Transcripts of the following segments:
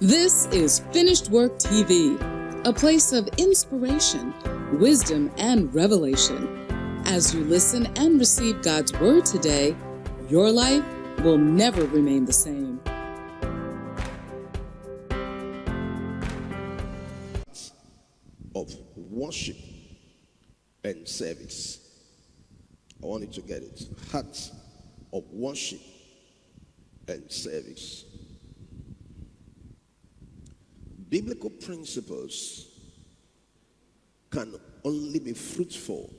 This is Finished Work TV, a place of inspiration, wisdom, and revelation. As you listen and receive God's Word today, your life will never remain the same. Of worship and service. I want you to get it. Heart of worship and service. Biblical principles can only be fruitful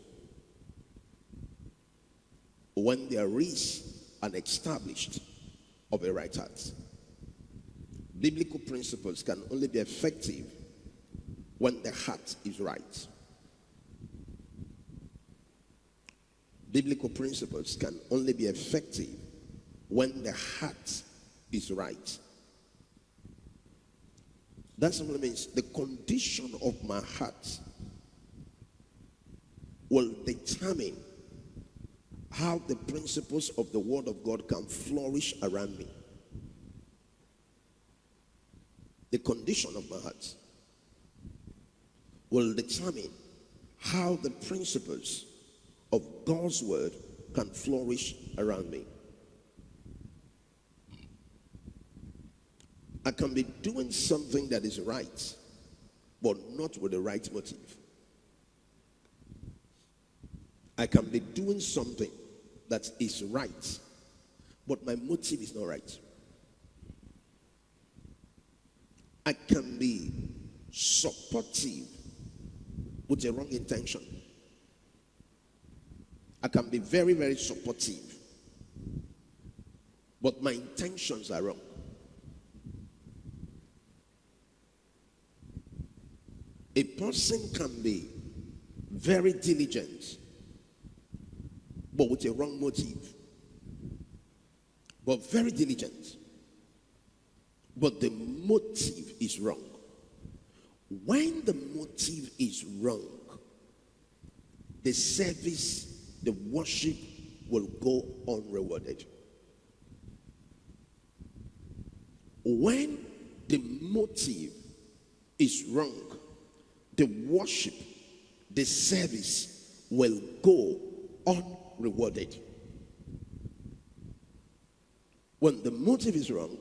when there is an established of a right heart. Biblical principles can only be effective when the heart is right. Biblical principles can only be effective when the heart is right. That simply means the condition of my heart will determine how the principles of the Word of God can flourish around me. The condition of my heart will determine how the principles of God's Word can flourish around me. I can be doing something that is right, but not with the right motive. I can be doing something that is right, but my motive is not right. I can be supportive with a wrong intention. I can be very, very supportive, but my intentions are wrong. A person can be very diligent, but with a wrong motive. But very diligent, but the motive is wrong. When the motive is wrong, the service, the worship will go unrewarded. When the motive is wrong, the worship, the service will go unrewarded. When the motive is wrong,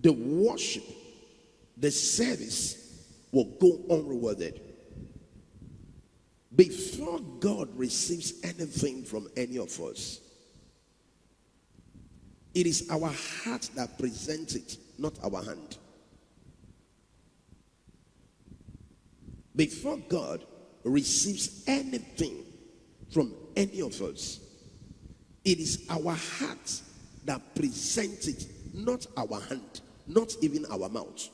the worship, the service will go unrewarded. Before God receives anything from any of us, it is our heart that presents it, not our hand. Before God receives anything from any of us, it is our heart that presents it, not our hand, not even our mouth.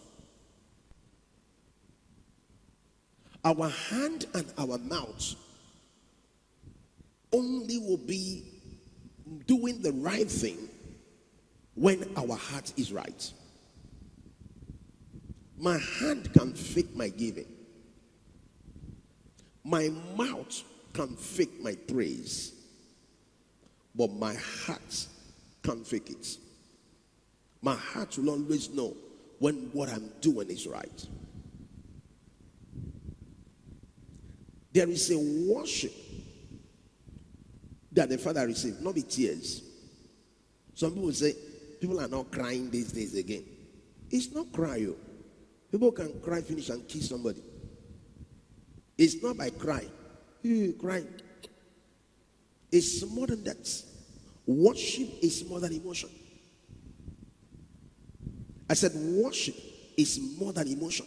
Our hand and our mouth only will be doing the right thing when our heart is right. My hand can fake my giving. My mouth can fake my praise, but my heart can't fake it. My heart will always know when what I'm doing is right. There is a worship that the Father received, not be tears. Some people say, people are not crying these days again. It's not crying. People can cry, finish, and kiss somebody. It's not by crying. Crying. It's more than that. Worship is more than emotion. I said worship is more than emotion.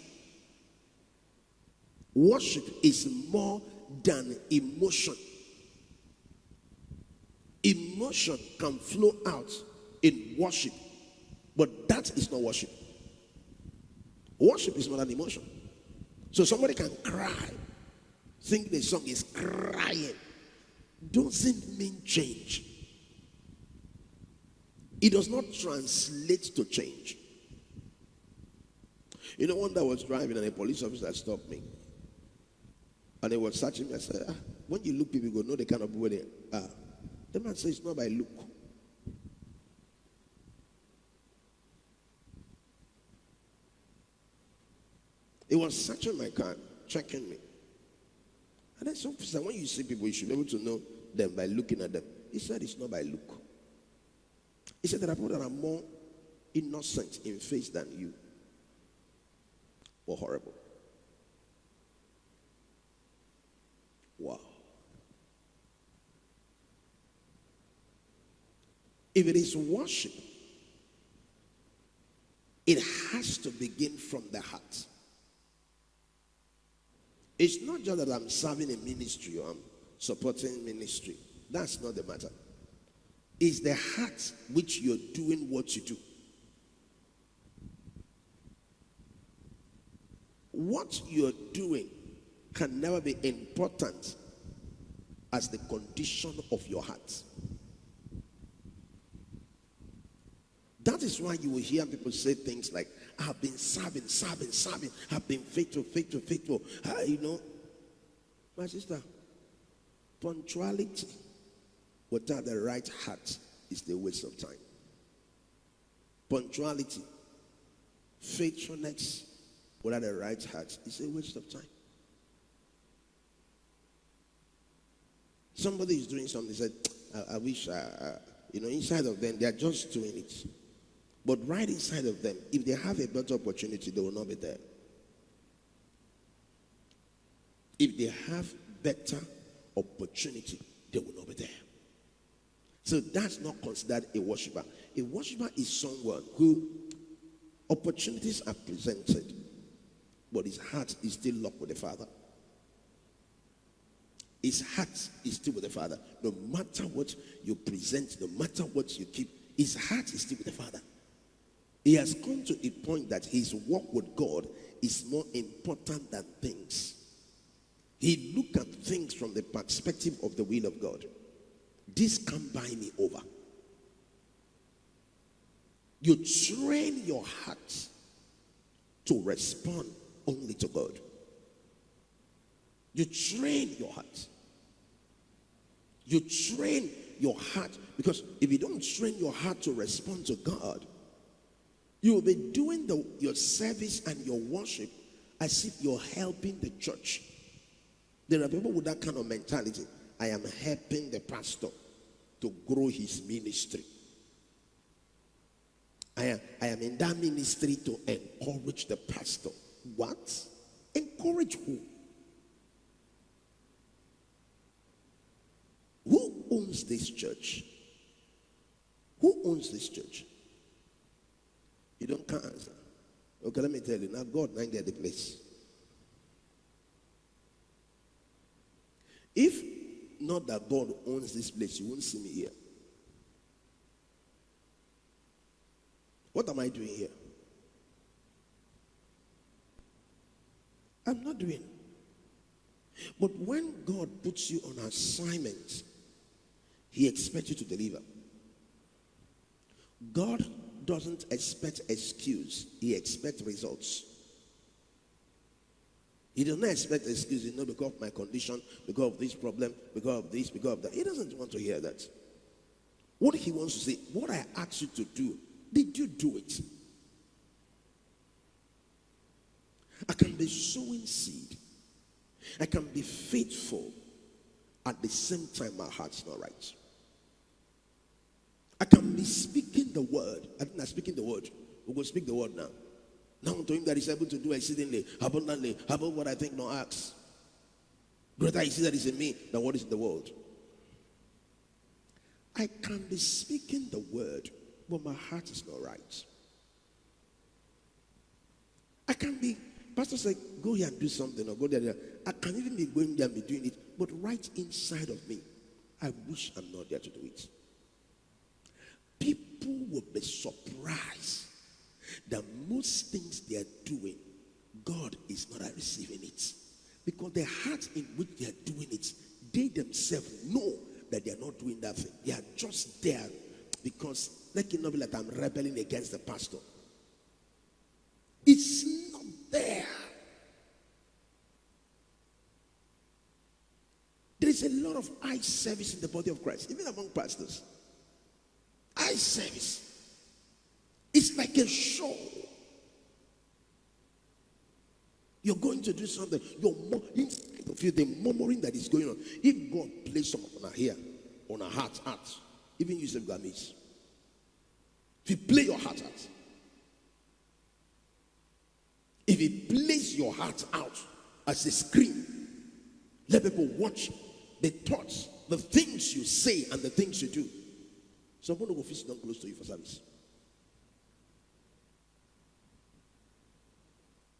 Worship is more than emotion. Emotion can flow out in worship, but that is not worship. Worship is more than emotion. So somebody can cry, think the song is crying, doesn't mean change. It does not translate to change. You know, one day I was driving and a police officer stopped me. And they were searching me. I said, when you look, people go, know the kind of people they are. The man says, it's not by look. He was searching my car, checking me. And then some said, when you see people, you should be able to know them by looking at them. He said it's not by look. He said there are people that are more innocent in face than you. Or horrible. Wow. If it is worship, it has to begin from the heart. It's not just that I'm serving a ministry or I'm supporting ministry. That's not the matter. It's the heart which you're doing what you do. What you're doing can never be important as the condition of your heart. That is why you will hear people say things like, I've been serving. I've been faithful. My sister, punctuality without the right heart is the waste of time. Punctuality, faithfulness without the right heart is a waste of time. Somebody is doing something, said, I wish, inside of them, they are just doing it. But right inside of them, if they have a better opportunity, they will not be there. If they have better opportunity, they will not be there. So that's not considered a worshiper. A worshiper is someone who opportunities are presented, but his heart is still locked with the Father. His heart is still with the Father. No matter what you present, no matter what you keep, his heart is still with the Father. He has come to a point that his walk with God is more important than things. He looks at things from the perspective of the will of God. This can't buy me over. You train your heart to respond only to God. You train your heart. You train your heart, because if you don't train your heart to respond to God, you will be doing your service and your worship as if you're helping the church. There are people with that kind of mentality. I am helping the pastor to grow his ministry. I am in that ministry to encourage the pastor. What? Encourage who? Who owns this church? Who owns this church? You don't can't answer. Okay, let me tell you. Now God might get the place. If not that God owns this place, you won't see me here. What am I doing here? I'm not doing. But when God puts you on assignment, he expects you to deliver. God doesn't expect excuse. He expects results. He does not expect excuses, because of my condition, because of this problem, because of this, because of that. He doesn't want to hear that. What he wants to say, what I asked you to do, did you do it? I can be sowing seed. I can be faithful. At the same time, my heart's not right. I can be speaking the word. I think I'm speaking the word. We're going to speak the word now. Now to him that is able to do exceedingly, abundantly, above what I think nor ask. Greater is he that is in me than what is in the world. I can be speaking the word, but my heart is not right. I can be, pastor said, go here and do something, or go there. I can even be going there and be doing it, but right inside of me, I wish I'm not there to do it. People will be surprised that most things they are doing, God is not receiving it. Because the heart in which they are doing it, they themselves know that they are not doing that thing. They are just there because, let it not be like I'm rebelling against the pastor. It's not there. There is a lot of eye service in the body of Christ, even among pastors. Eye service. It's like a show. You're going to do something. You're inside of you, the murmuring that is going on. If God places something on our ear, on our heart, even you say Gamis. If you play your heart out, if you place your heart out as a screen, let people watch the thoughts, the things you say, and the things you do. Someone will go down close to you for service.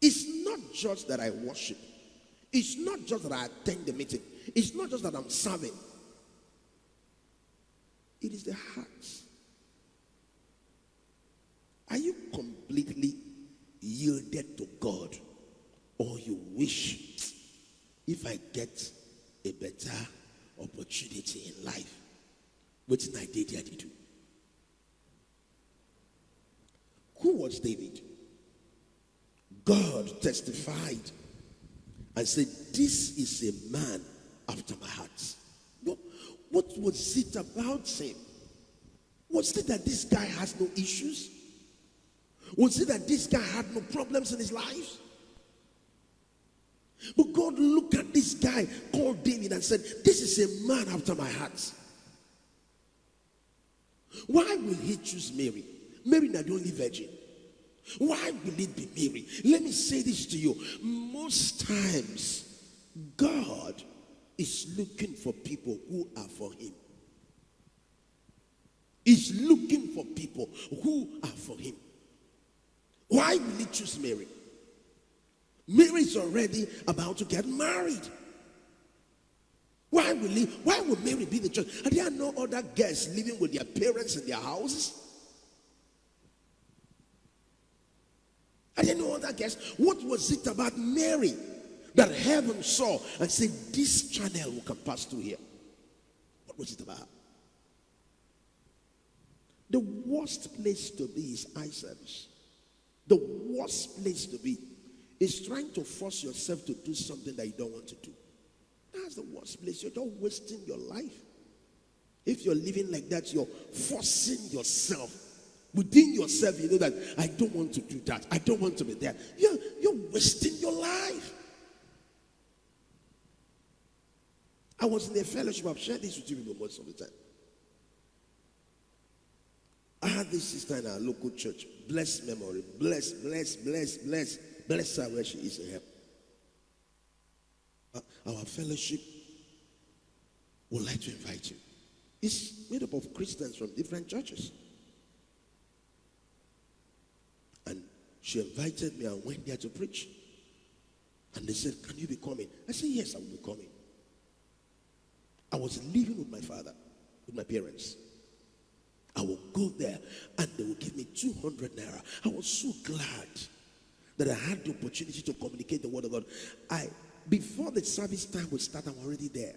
It's not just that I worship. It's not just that I attend the meeting. It's not just that I'm serving. It is the heart. Are you completely yielded to God? Or you wish, if I get a better opportunity in life, what I did, I did. Who was David? God testified and said, this is a man after my heart. What was it about him? Was it that this guy has no issues? Was it that this guy had no problems in his life? But God looked at this guy called David and said, this is a man after my heart. Why will he choose Mary? Mary not the only virgin. Why will it be Mary? Let me say this to you. Most times, God is looking for people who are for him. He's looking for people who are for him. Why will he choose Mary? Mary is already about to get married. Why will Mary be the choice? Are there no other guests living with their parents in their houses? Are there no other guests? What was it about Mary that heaven saw and said, this channel can pass through here? What was it about? The worst place to be is eye service. The worst place to be is trying to force yourself to do something that you don't want to do. That's the worst place. You're just wasting your life. If you're living like that, you're forcing yourself. Within yourself, you know that I don't want to do that. I don't want to be there. You're wasting your life. I was in a fellowship. I've shared this with you most of the time. I had this sister in our local church. Blessed memory. Bless her where she is in heaven. Our fellowship would like to invite you. It's made up of Christians from different churches. And she invited me and went there to preach. And they said, can you be coming? I said, yes, I will be coming. I was living with my father, with my parents. I will go there and they will give me 200 naira. I was so glad that I had the opportunity to communicate the word of God. Before the service time would start, I'm already there.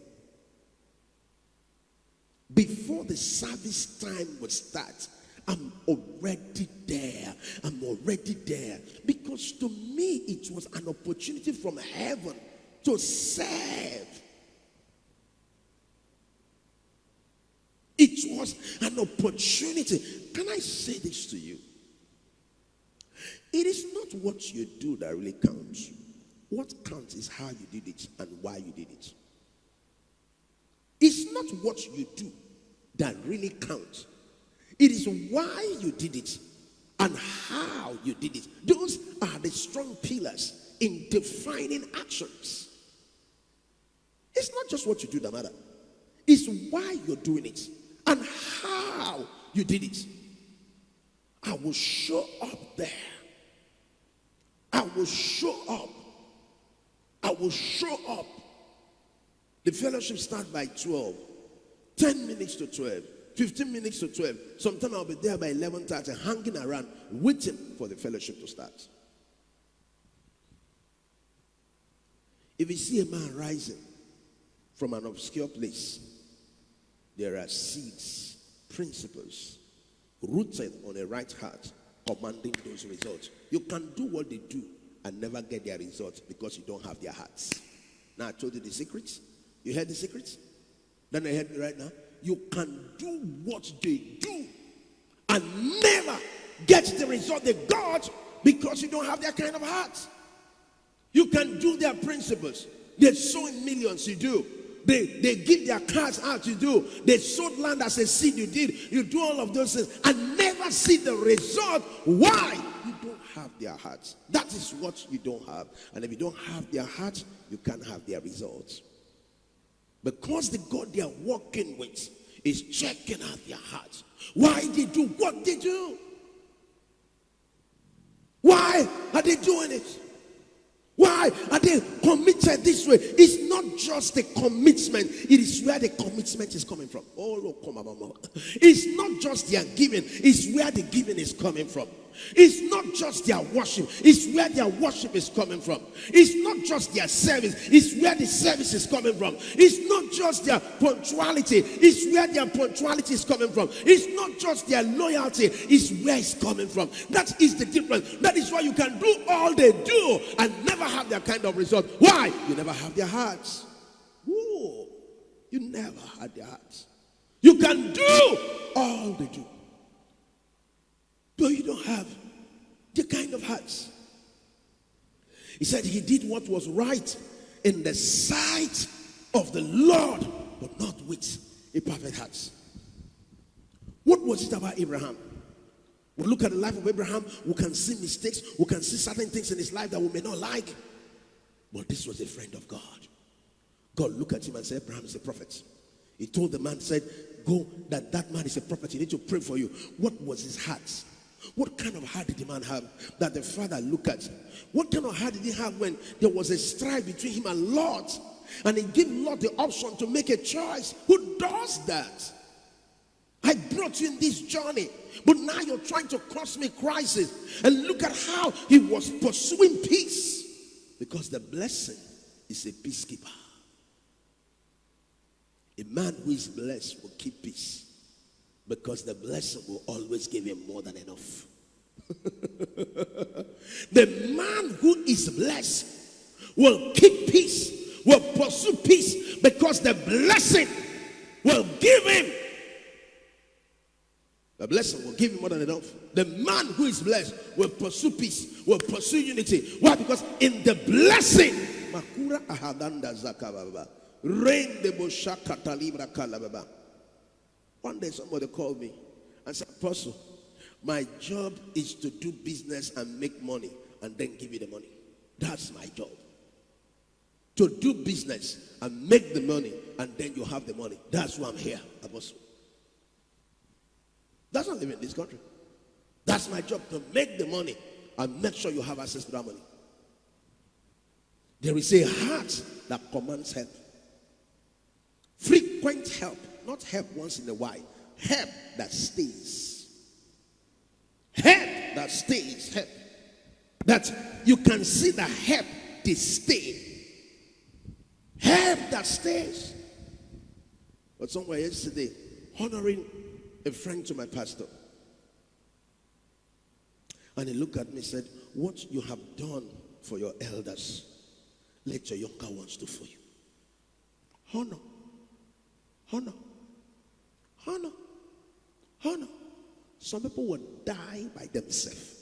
Before the service time would start, I'm already there. I'm already there. Because to me, it was an opportunity from heaven to serve. It was an opportunity. Can I say this to you? It is not what you do that really counts. What counts is how you did it and why you did it. It's not what you do that really counts. It is why you did it and how you did it. Those are the strong pillars in defining actions. It's not just what you do that matter. It's why you're doing it and how you did it. I will show up there. I will show up. I will show up. The fellowship starts by 12. 10 minutes to 12. 15 minutes to 12. Sometime I'll be there by 11:30, hanging around, waiting for the fellowship to start. If you see a man rising from an obscure place, there are seeds, principles, rooted on a right heart, commanding those results. You can do what they do and never get their results because you don't have their hearts. Now I told you the secrets. You heard the secrets? Then I heard me right now. You can do what they do and never get the result they got because you don't have their kind of heart. You can do their principles. They sow in millions, you do. They give their cars out, you do. They sowed land as a seed, you did. You do all of those things and never see the result. Why? You don't have their hearts. That is what you don't have. And if you don't have their hearts, you can't have their results. Because the God they are working with is checking out their hearts. Why they do what they do? Why are they doing it? Why are they committed this way? It's not just the commitment. It is where the commitment is coming from. Oh, look, come on. It's not just their giving. It's where the giving is coming from. It's not just their worship. It's where their worship is coming from. It's not just their service. It's where the service is coming from. It's not just their punctuality. It's where their punctuality is coming from. It's not just their loyalty. It's where it's coming from. That is the difference. That is why you can do all they do and never have that kind of result. Why? You never have their hearts. Ooh, you never had their hearts. You can do all they do, but you don't have the kind of hearts. He said he did what was right in the sight of the Lord, but not with a perfect heart. What was it about Abraham? We look at the life of Abraham, we can see mistakes, we can see certain things in his life that we may not like. But this was a friend of God. God looked at him and said, Abraham is a prophet. He told the man, said, go, that man is a prophet. He needs to pray for you. What was his heart? What kind of heart did the man have that the father looked at? What kind of heart did he have when there was a strife between him and Lot? And he gave Lot the option to make a choice. Who does that? I brought you in this journey, but now you're trying to cause me crisis. And look at how he was pursuing peace, because the blessing is a peacekeeper. A man who is blessed will keep peace, because the blessing will always give him more than enough. The man who is blessed will keep peace, will pursue peace, because the blessing will give him. The blessing will give him more than enough. The man who is blessed will pursue peace, will pursue unity. Why? Because in the blessing, Makura ahadanda zakababa. Rain the boshakata libra kalababa. One day somebody called me and said, Apostle, my job is to do business and make money and then give you the money. That's my job. To do business and make the money and then you have the money. That's why I'm here, Apostle. That's not living in this country. That's my job, to make the money and make sure you have access to that money. There is a heart that commands help. Frequent help, not help once in a while. Help that stays. Help that stays. Help that you can see the help they stay. Help that stays. But somewhere yesterday, honoring a friend to my pastor, and he looked at me and said, what you have done for your elders, let your younger ones do for you. Honor. Honor. Honor. Honor. Some people will die by themselves.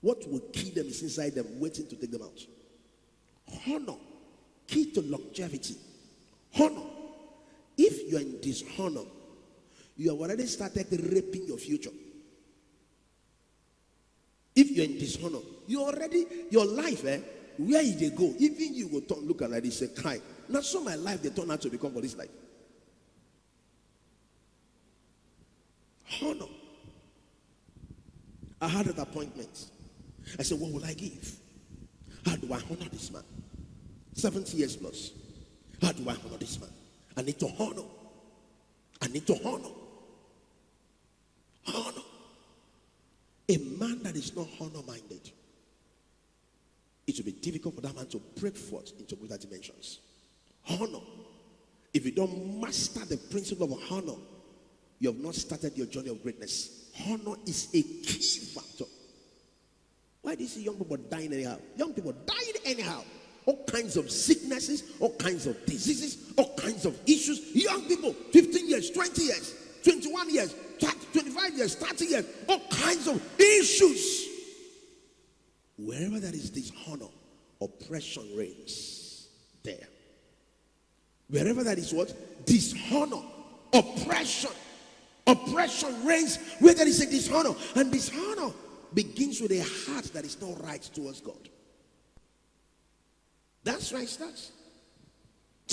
What will kill them is inside them, waiting to take them out. Honor. Key to longevity. Honor. If you are in dishonor, you have already started raping your future. If you're in dishonor, you already, your life, where they go, even you will turn, look at like this, say, cry. Not so my life, they turn out to become for this life. Honor. I had an appointment. I said, what will I give? How do I honor this man? 70 years plus. How do I honor this man? I need to honor. I need to honor. Honor. A man that is not honor-minded, it will be difficult for that man to break forth into greater dimensions. Honor. If you don't master the principle of honor, you have not started your journey of greatness. Honor is a key factor. Why do you see young people dying anyhow? Young people dying anyhow. All kinds of sicknesses, all kinds of diseases, all kinds of issues. Young people, 15 years, 20 years, 21 years, 25 years, 30 years, all kinds of issues. Wherever there is dishonor oppression reigns there. Wherever that is what? Dishonor, oppression. Oppression reigns where there is a dishonor. And dishonor begins with a heart that is not right towards God. That's where it starts.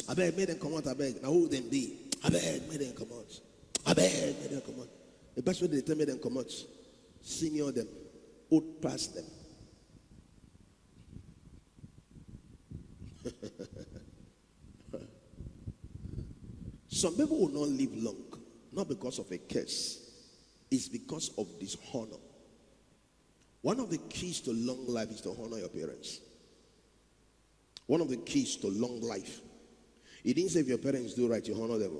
I beg, make them come out, I beg. Now who them be? I beg, make them come out. I beg, make them come out. The best way they tell me them come out. Senior them, old past them. Some people will not live long, not because of a curse, it's because of dishonor. One of the keys to long life is to honor your parents. One of the keys to long life. It didn't say if your parents do right, you honor them.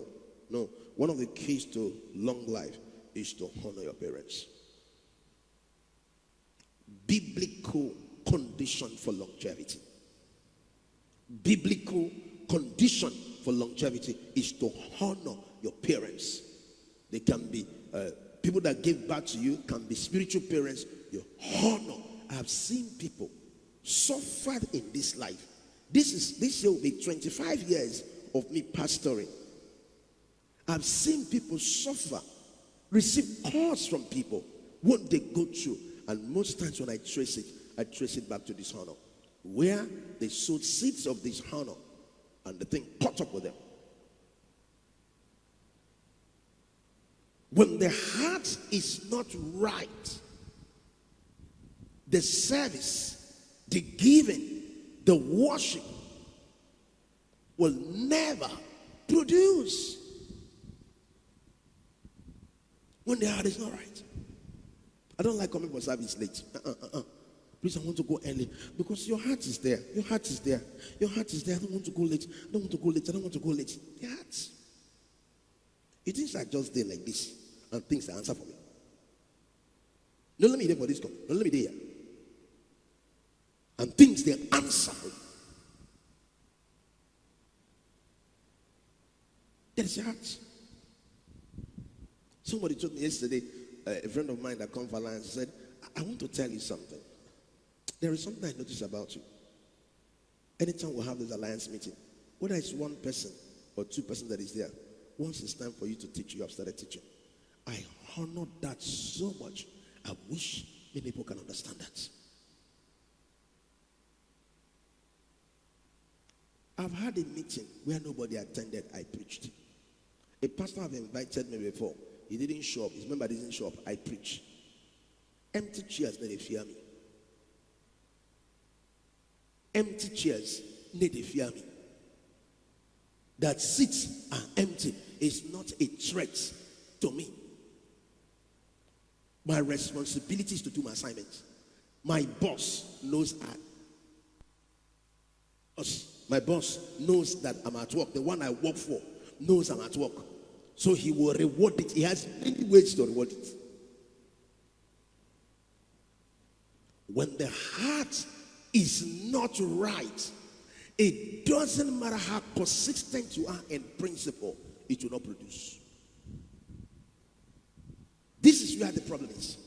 No, one of the keys to long life is to honor your parents. Biblical condition for longevity. Biblical condition for longevity is to honor your parents. They can be people that give back to you, can be spiritual parents. You honor. I have seen people suffered in this life. This year will be 25 years of me pastoring. I've seen people suffer, receive calls from people, what they go through. And most times when I trace it back to dishonor. Where they sowed seeds of dishonor and the thing caught up with them. When the heart is not right, the service, the giving, the worship will never produce. When the heart is not right. I don't like coming for service late. Please, I want to go early. Because your heart is there. Your heart is there. Your heart is there. I don't want to go late. I don't want to go late. I don't want to go late. The heart. It is like just there like this. And things that answer for me. Don't let me there for this. Don't let me there. And things they answer for you. That is your heart. Somebody told me yesterday, a friend of mine that comes for Alliance said, I want to tell you something. There is something I notice about you. Anytime we have this Alliance meeting, whether it's one person or two person that is there, once it's time for you to teach, you have started teaching. I honor that so much. I wish many people can understand that. I've had a meeting where nobody attended. I preached. A pastor have invited me before. He didn't show up. His member didn't show up. I preached. Empty chairs, they fear me. Empty chairs, they fear me. That seats are empty is not a threat to me. My responsibility is to do my assignments. My boss knows my boss knows that I'm at work. The one I work for knows I'm at work. So he will reward it. He has many ways to reward it. When the heart is not right, it doesn't matter how consistent you are in principle, it will not produce. This is where the problem is.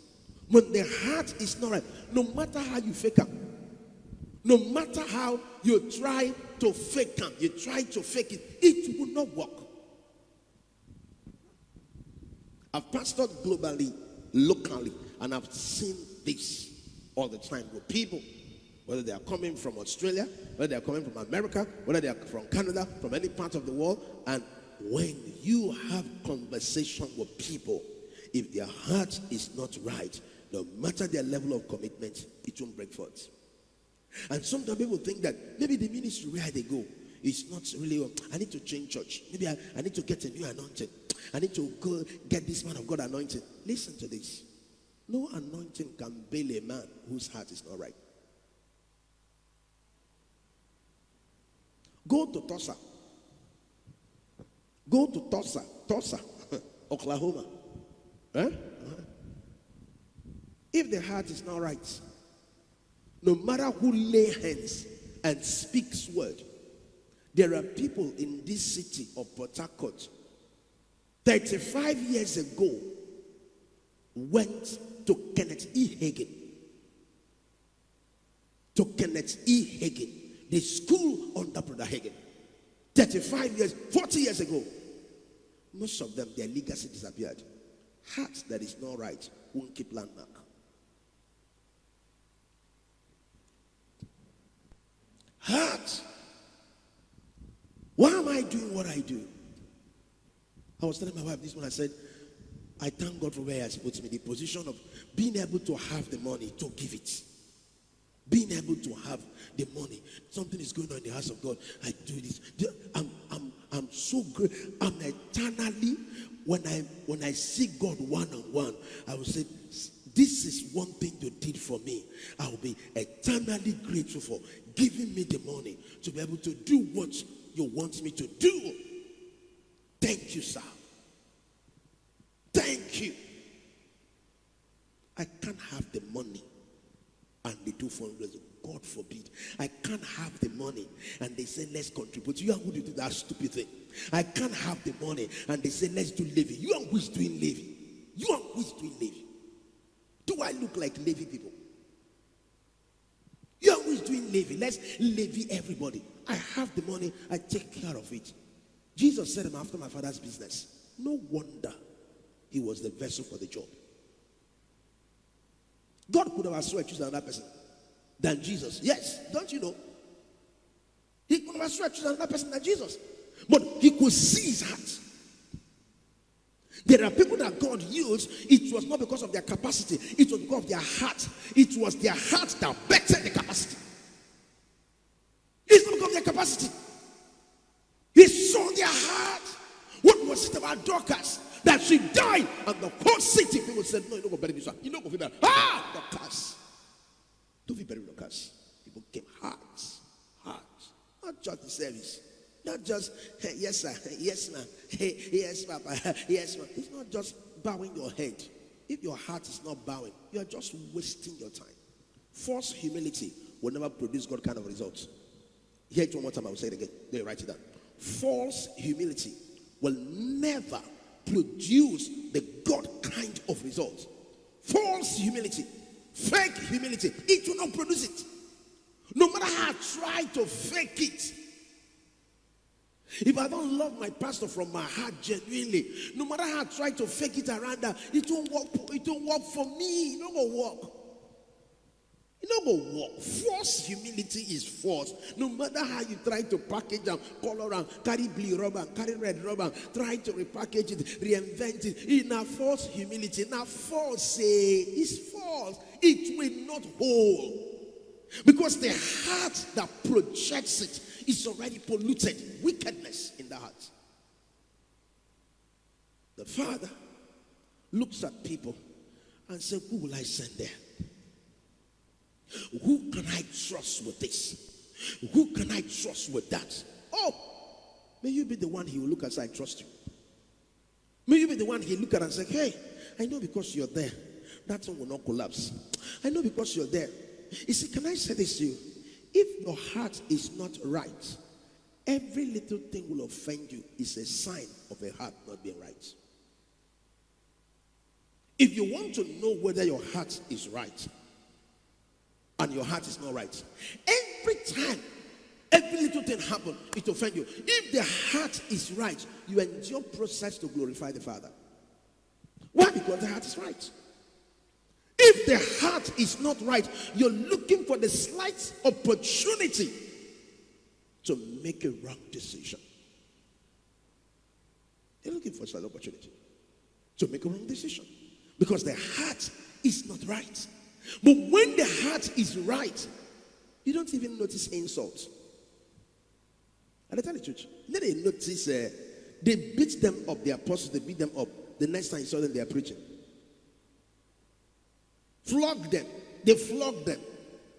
When the heart is not right, no matter how you fake up, no matter how you try to fake up, you try to fake it, it will not work. I've pastored globally, locally, and I've seen this all the time with people, whether they are coming from Australia, whether they are coming from America, whether they are from Canada, from any part of the world. And when you have conversation with people, if their heart is not right, no matter their level of commitment, it won't break forth. And sometimes people think that maybe the ministry where they go is not really, I need to change church. Maybe I need to get a new anointing. I need to go get this man of God anointed. Listen to this. No anointing can bail a man whose heart is not right. Go to Tulsa. Go to Tulsa, Oklahoma. Huh? If the heart is not right, no matter who lay hands and speaks word, there are people in this city of Port Harcourt 35 years ago went to Kenneth E. Hagin to Kenneth E. Hagin, the school under Brother Hagin. 35 years, 40 years ago. Most of them, their legacy disappeared. Heart that is not right won't keep landmark. Heart. Why am I doing what I do? I was telling my wife this one. I said, I thank God for where He has put me. The position of being able to have the money to give it. Being able to have the money. Something is going on in the house of God. I do this. I'm so great. I'm eternally, when I see God one-on-one, I will say, this is one thing you did for me. I will be eternally grateful for giving me the money to be able to do what you want me to do. Thank you, sir. Thank you. I can't have the money and they do fundraising. God forbid. I can't have the money and they say, let's contribute. You are who do that stupid thing. I can't have the money and they say, let's do levy. You are who is doing levy. You are who is doing levy. Do I look like levy people? You are who is doing levy. Let's levy everybody. I have the money. I take care of it. Jesus said, I'm after my Father's business. No wonder He was the vessel for the job. God could have as well chosen another person than Jesus. Yes, don't you know? He could have as well chosen another person than Jesus. But He could see his heart. There are people that God used, it was not because of their capacity, it was because of their heart. It was their heart that bettered the capacity. It's not because of their capacity. He saw their heart. What was it about Dorcas? That she died and the whole city, people said, no, you don't go bury this one. You don't go for that. Dorcas. Don't be buried Dorcas. People came hearts. Not just the service. Not just, hey, yes, sir, yes, ma'am, hey, yes, papa, yes, ma'am. It's not just bowing your head. If your heart is not bowing, you are just wasting your time. False humility will never produce God kind of results. Hear it one more time, I will say it again. There, write it down. False humility will never produce the God kind of results. False humility, fake humility, it will not produce it. No matter how I try to fake it. If I don't love my pastor from my heart genuinely, no matter how I try to fake it around that, it won't work. It won't work for me. It don't go work. It don't go work. False humility is false. No matter how you try to package and color and carry blue rubber, carry red rubber, try to repackage it, reinvent it. In a false humility, now false is false. It will not hold. Because the heart that projects it is already polluted. Wickedness in the heart. The Father looks at people and says, who will I send there? Who can I trust with this? Who can I trust with that? Oh, may you be the one He will look at and say, I trust you. May you be the one He look at and say, hey, I know because you're there, that one will not collapse. I know because you're there. You see, can I say this to you? If your heart is not right, every little thing will offend you. Is a sign of a heart not being right. If you want to know whether your heart is right and your heart is not right, every time, every little thing happens, it offends you. If the heart is right, you endure process to glorify the Father. Why? Because the heart is right. If the heart is not right, you're looking for the slight opportunity to make a wrong decision. You're looking for a slight opportunity to make a wrong decision because the heart is not right. But when the heart is right, you don't even notice insults. And I tell the church, then they notice they beat them up, the apostles, they beat them up. The next time you saw them, they are preaching. Flogged them. They flogged them.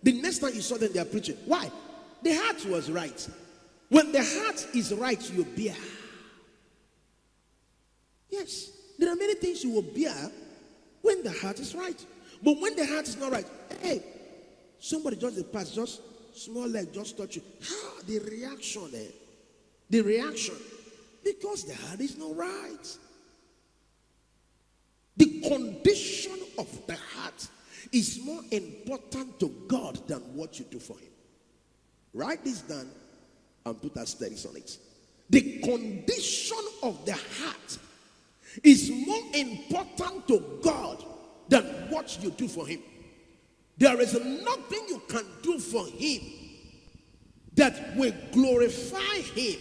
The next time you saw them, they are preaching. Why? The heart was right. When the heart is right, you bear. Yes. There are many things you will bear when the heart is right. But when the heart is not right, hey, somebody just pass, just small leg, just touch you. How? The reaction there. The reaction. Because the heart is not right. The condition of the heart is more important to God than what you do for him. Write this down and put asterisks on it. The condition of the heart is more important to God than what you do for him. There is nothing you can do for him that will glorify him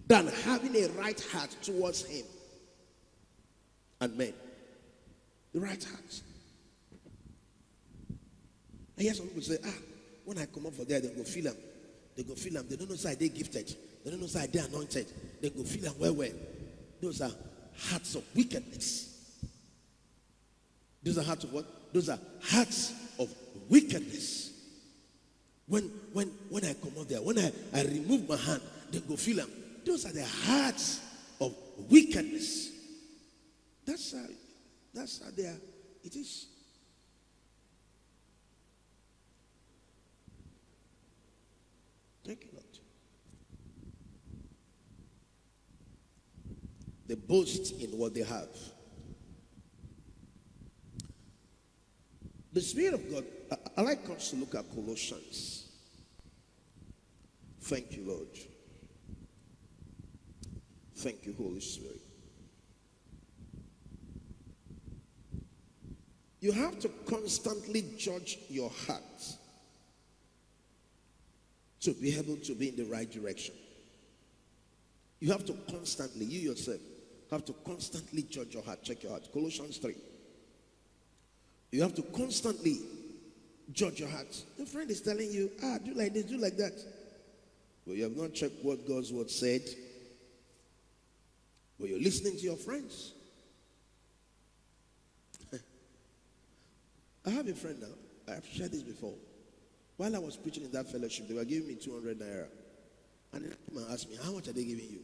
than having a right heart towards him and men. The right heart. I hear some people say, when I come up for there, they go feel them. They go feel them. They don't know say they gifted. They don't know say they anointed. They go feel them well. Those are hearts of wickedness. Those are hearts of what? Those are hearts of wickedness. When I come out there, when I remove my hand, they go feel them. Those are the hearts of wickedness. That's how they are. It is. Thank you, Lord. They boast in what they have. The Spirit of God, I like us to look at Colossians. Thank you, Lord. Thank you, Holy Spirit. You have to constantly judge your heart to be able to be in the right direction. You have to constantly, you yourself, have to constantly judge your heart. Check your heart. Colossians 3. You have to constantly judge your heart. Your friend is telling you, do like this, do like that. But you have not checked what God's word said. But you're listening to your friends. I have a friend now. I've shared this before. While I was preaching in that fellowship, they were giving me 200 naira. And the man asked me, how much are they giving you?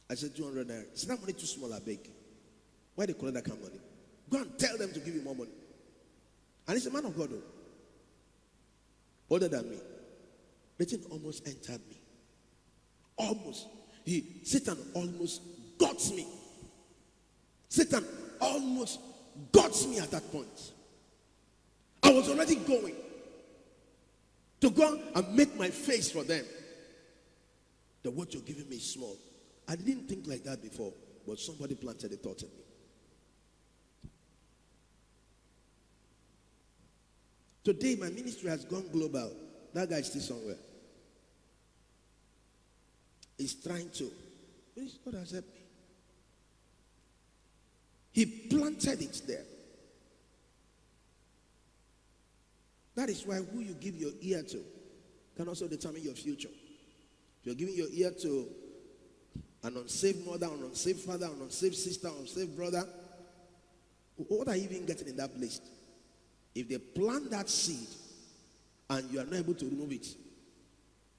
I said, 200 naira. Is that money too small, I beg? Why they collect that kind of money? Go and tell them to give you more money. And he's a man of God, though. Older than me. The thing almost entered me. Almost. Satan almost got me. Satan almost got me at that point. I was already going to go and make my face for them. That what you're giving me is small. I didn't think like that before, but somebody planted a thought in me. Today, my ministry has gone global. That guy is still somewhere. He's trying to. God has helped me. He planted it there. That is why who you give your ear to can also determine your future. If you're giving your ear to an unsaved mother, an unsaved father, an unsaved sister, an unsaved brother, what are you even getting in that place? If they plant that seed and you are not able to remove it,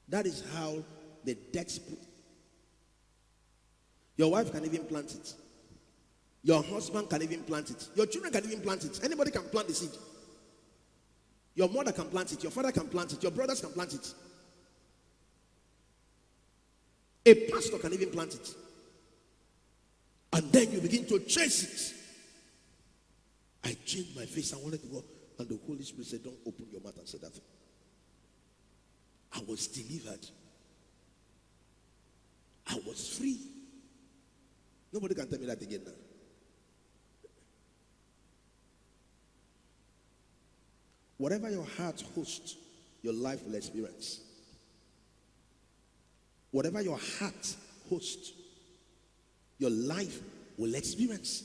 that is how the death put. Your wife can even plant it. Your husband can even plant it. Your children can even plant it. Anybody can plant the seed. Your mother can plant it. Your father can plant it. Your brothers can plant it. A pastor can even plant it. And then you begin to chase it. I changed my face. I wanted to go. And the Holy Spirit said, don't open your mouth and say that. I was delivered. I was free. Nobody can tell me that again now. Whatever your heart hosts, your life will experience. Whatever your heart hosts, your life will experience.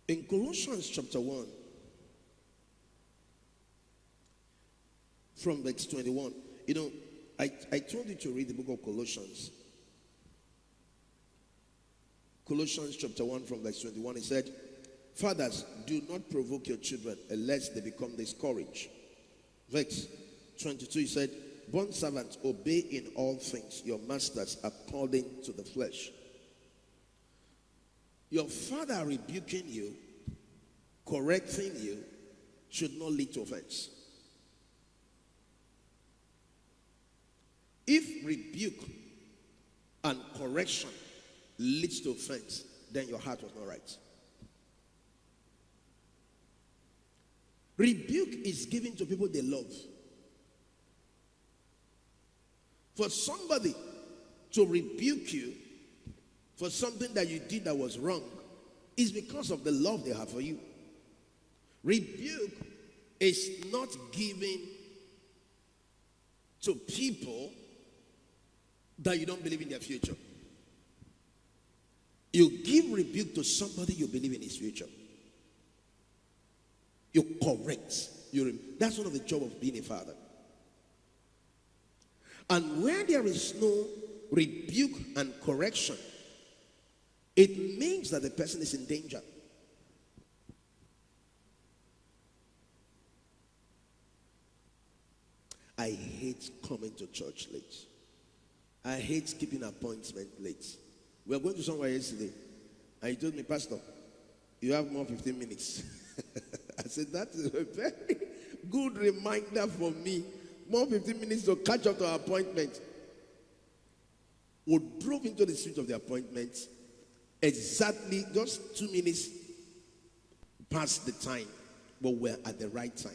In Colossians chapter 1, from verse 21, I told you to read the book of Colossians. Colossians chapter 1 from verse 21, it said, fathers, do not provoke your children, unless they become discouraged. Verse 22, he said, bond servants, obey in all things your masters according to the flesh. Your father rebuking you, correcting you, should not lead to offense. If rebuke and correction leads to offense, then your heart was not right. Rebuke is given to people they love. For somebody to rebuke you for something that you did that was wrong is because of the love they have for you. Rebuke is not given to people that you don't believe in their future. You give rebuke to somebody you believe in his future. You correct. That's one of the job of being a father. And where there is no rebuke and correction, it means that the person is in danger. I hate coming to church late. I hate keeping appointment late. We were going to somewhere yesterday, and he told me, Pastor, you have more 15 minutes. I said, that is a very good reminder for me. More 15 minutes to catch up to our appointment. We drove into the street of the appointment exactly just 2 minutes past the time, but we're at the right time.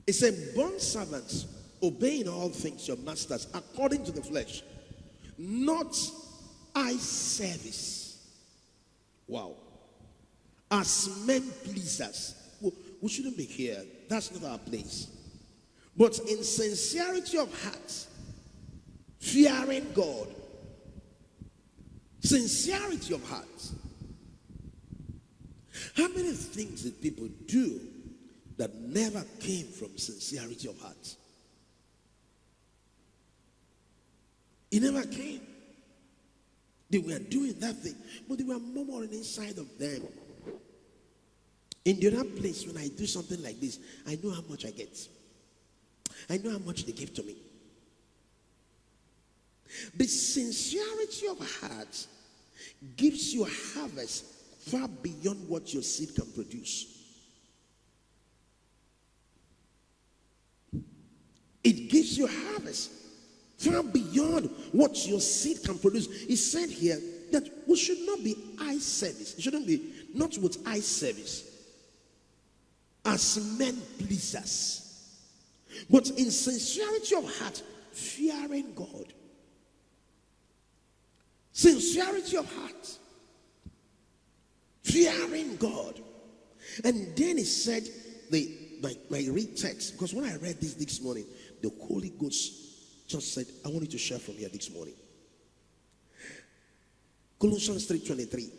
It said, bond servants, obey in all things your masters according to the flesh, not eye service. Wow. As men pleasers. We shouldn't be here. That's not our place. But in sincerity of heart, fearing God. Sincerity of heart. How many things did people do that never came from sincerity of heart? It never came. They were doing that thing, but they were murmuring inside of them. In the other place, when I do something like this, I know how much I get. I know how much they give to me. The sincerity of heart gives you a harvest far beyond what your seed can produce. It gives you a harvest far beyond what your seed can produce. It said here that we should not be eye service. It shouldn't be not with eye service. As men pleasers. But in sincerity of heart, fearing God. Sincerity of heart. Fearing God. And then he said, my read text, because when I read this morning, the Holy Ghost just said, I want you to share from here this morning. Colossians 3:23.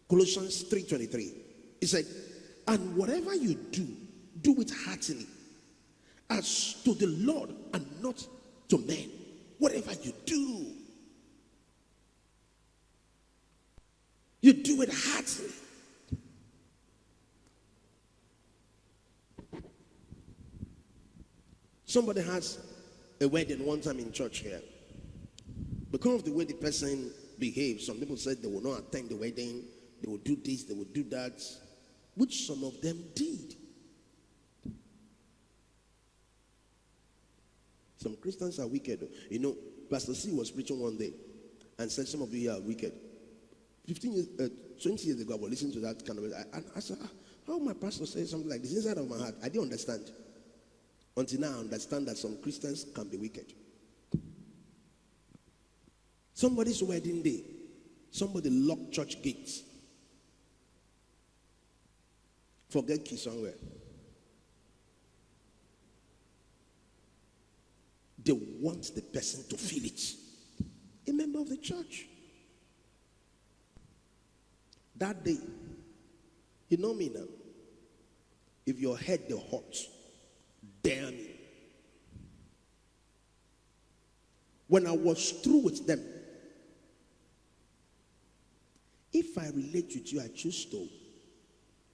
Colossians 3:23. He said, and whatever you do, do it heartily, as to the Lord and not to men. Whatever you do, you do it heartily. Somebody has a wedding one time in church here. Because of the way the person behaves, some people said they will not attend the wedding, they will do this, they will do that, which some of them did. Some Christians are wicked. You know, Pastor C was preaching one day and said some of you are wicked. 20 years ago, I was listening to that kind of, and I said, how my pastor says something like this inside of my heart? I didn't understand. Until now, I understand that some Christians can be wicked. Somebody's wedding day, somebody locked church gates. Forget key somewhere. They want the person to feel it. A member of the church. That day, you know me now. If your head the hot, dare me. When I was through with them, if I relate with you, I choose to.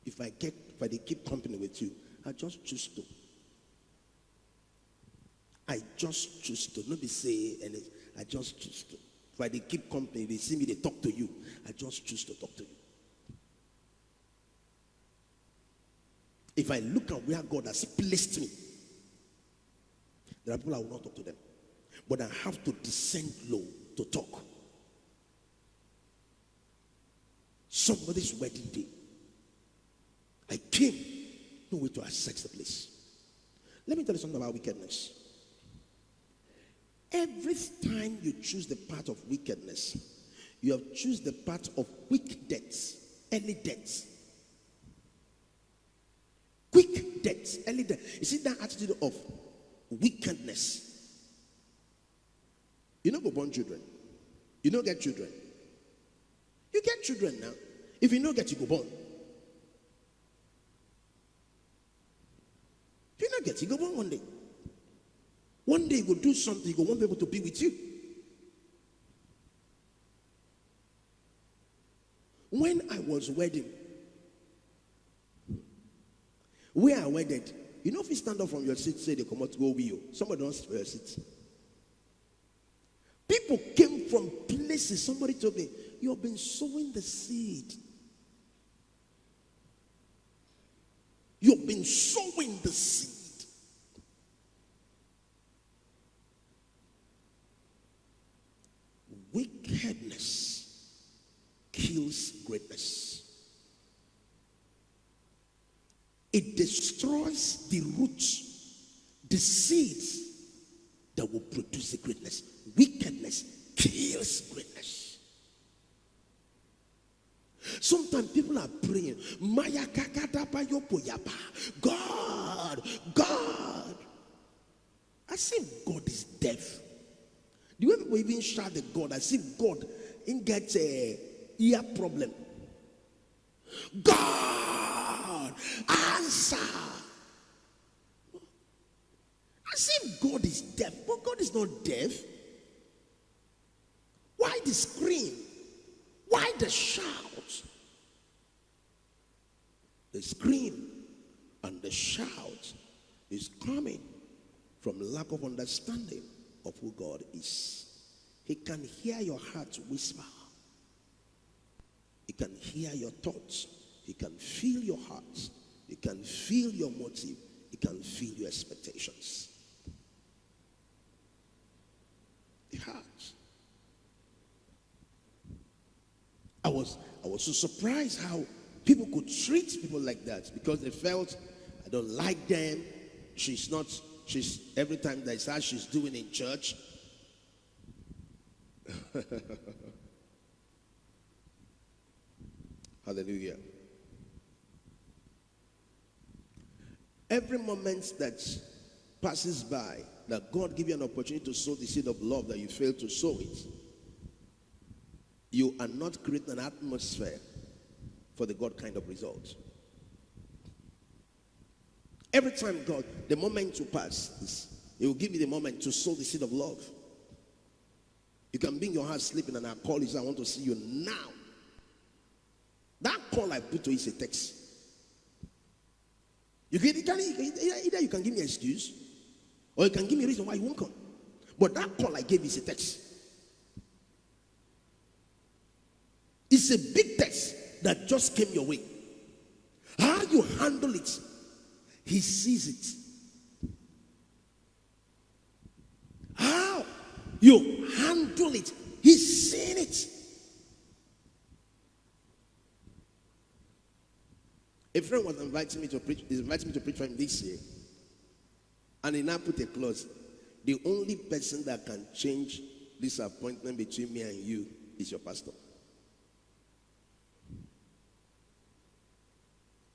If they keep company with you, I just choose to. I just choose to. Nobody say anything. I just choose to. If they keep company, they see me, they talk to you. I just choose to talk to you. If I look at where God has placed me, there are people I will not talk to them. but I have to descend low to talk. Somebody's wedding day. I came, no way to access the place. Let me tell you something about wickedness. Every time you choose the path of wickedness, you have chosen the path of quick deaths, early deaths. Quick deaths, early deaths. You see that attitude of wickedness. You don't go born children. You don't get children. You get children now. If you don't get, you go born. If you don't get, you go born one day. One day you will do something, you will want people to be with you. When I was wedding, where I wedded, you know if you stand up from your seat, say they come out to go with you. Somebody don't sit for your seat. People came from places. Somebody told me, you have been sowing the seed. You have been sowing the seed. Wickedness kills greatness. It destroys the roots, the seeds that will produce the greatness. Wickedness kills greatness. Sometimes people are praying, God, God. As if God is deaf. The way people even shout at God, as if God gets a ear problem. God, answer. As if God is deaf, but God is not deaf. Why the scream? Why the shout? The scream and the shout is coming from lack of understanding of who God is. He can hear your heart whisper. He can hear your thoughts. He can feel your heart. He can feel your motive. He can feel your expectations. The heart. I was so surprised how people could treat people like that because they felt, I don't like them. She's every time they say she's doing in church. Hallelujah. Every moment that passes by, that God give you an opportunity to sow the seed of love that you fail to sow it, you are not creating an atmosphere for the God kind of result. Every time God, the moment to pass, He will give you the moment to sow the seed of love. You can be in your house sleeping and I call you, say, I want to see you now. That call I put to you is a text. Either you can give me an excuse or you can give me a reason why you won't come. But that call I gave is a text. It's a big text that just came your way. How you handle it, He sees it. How you handle it, He's seen it. A friend was inviting me to preach for him this year. And he now put a clause. The only person that can change this appointment between me and you is your pastor.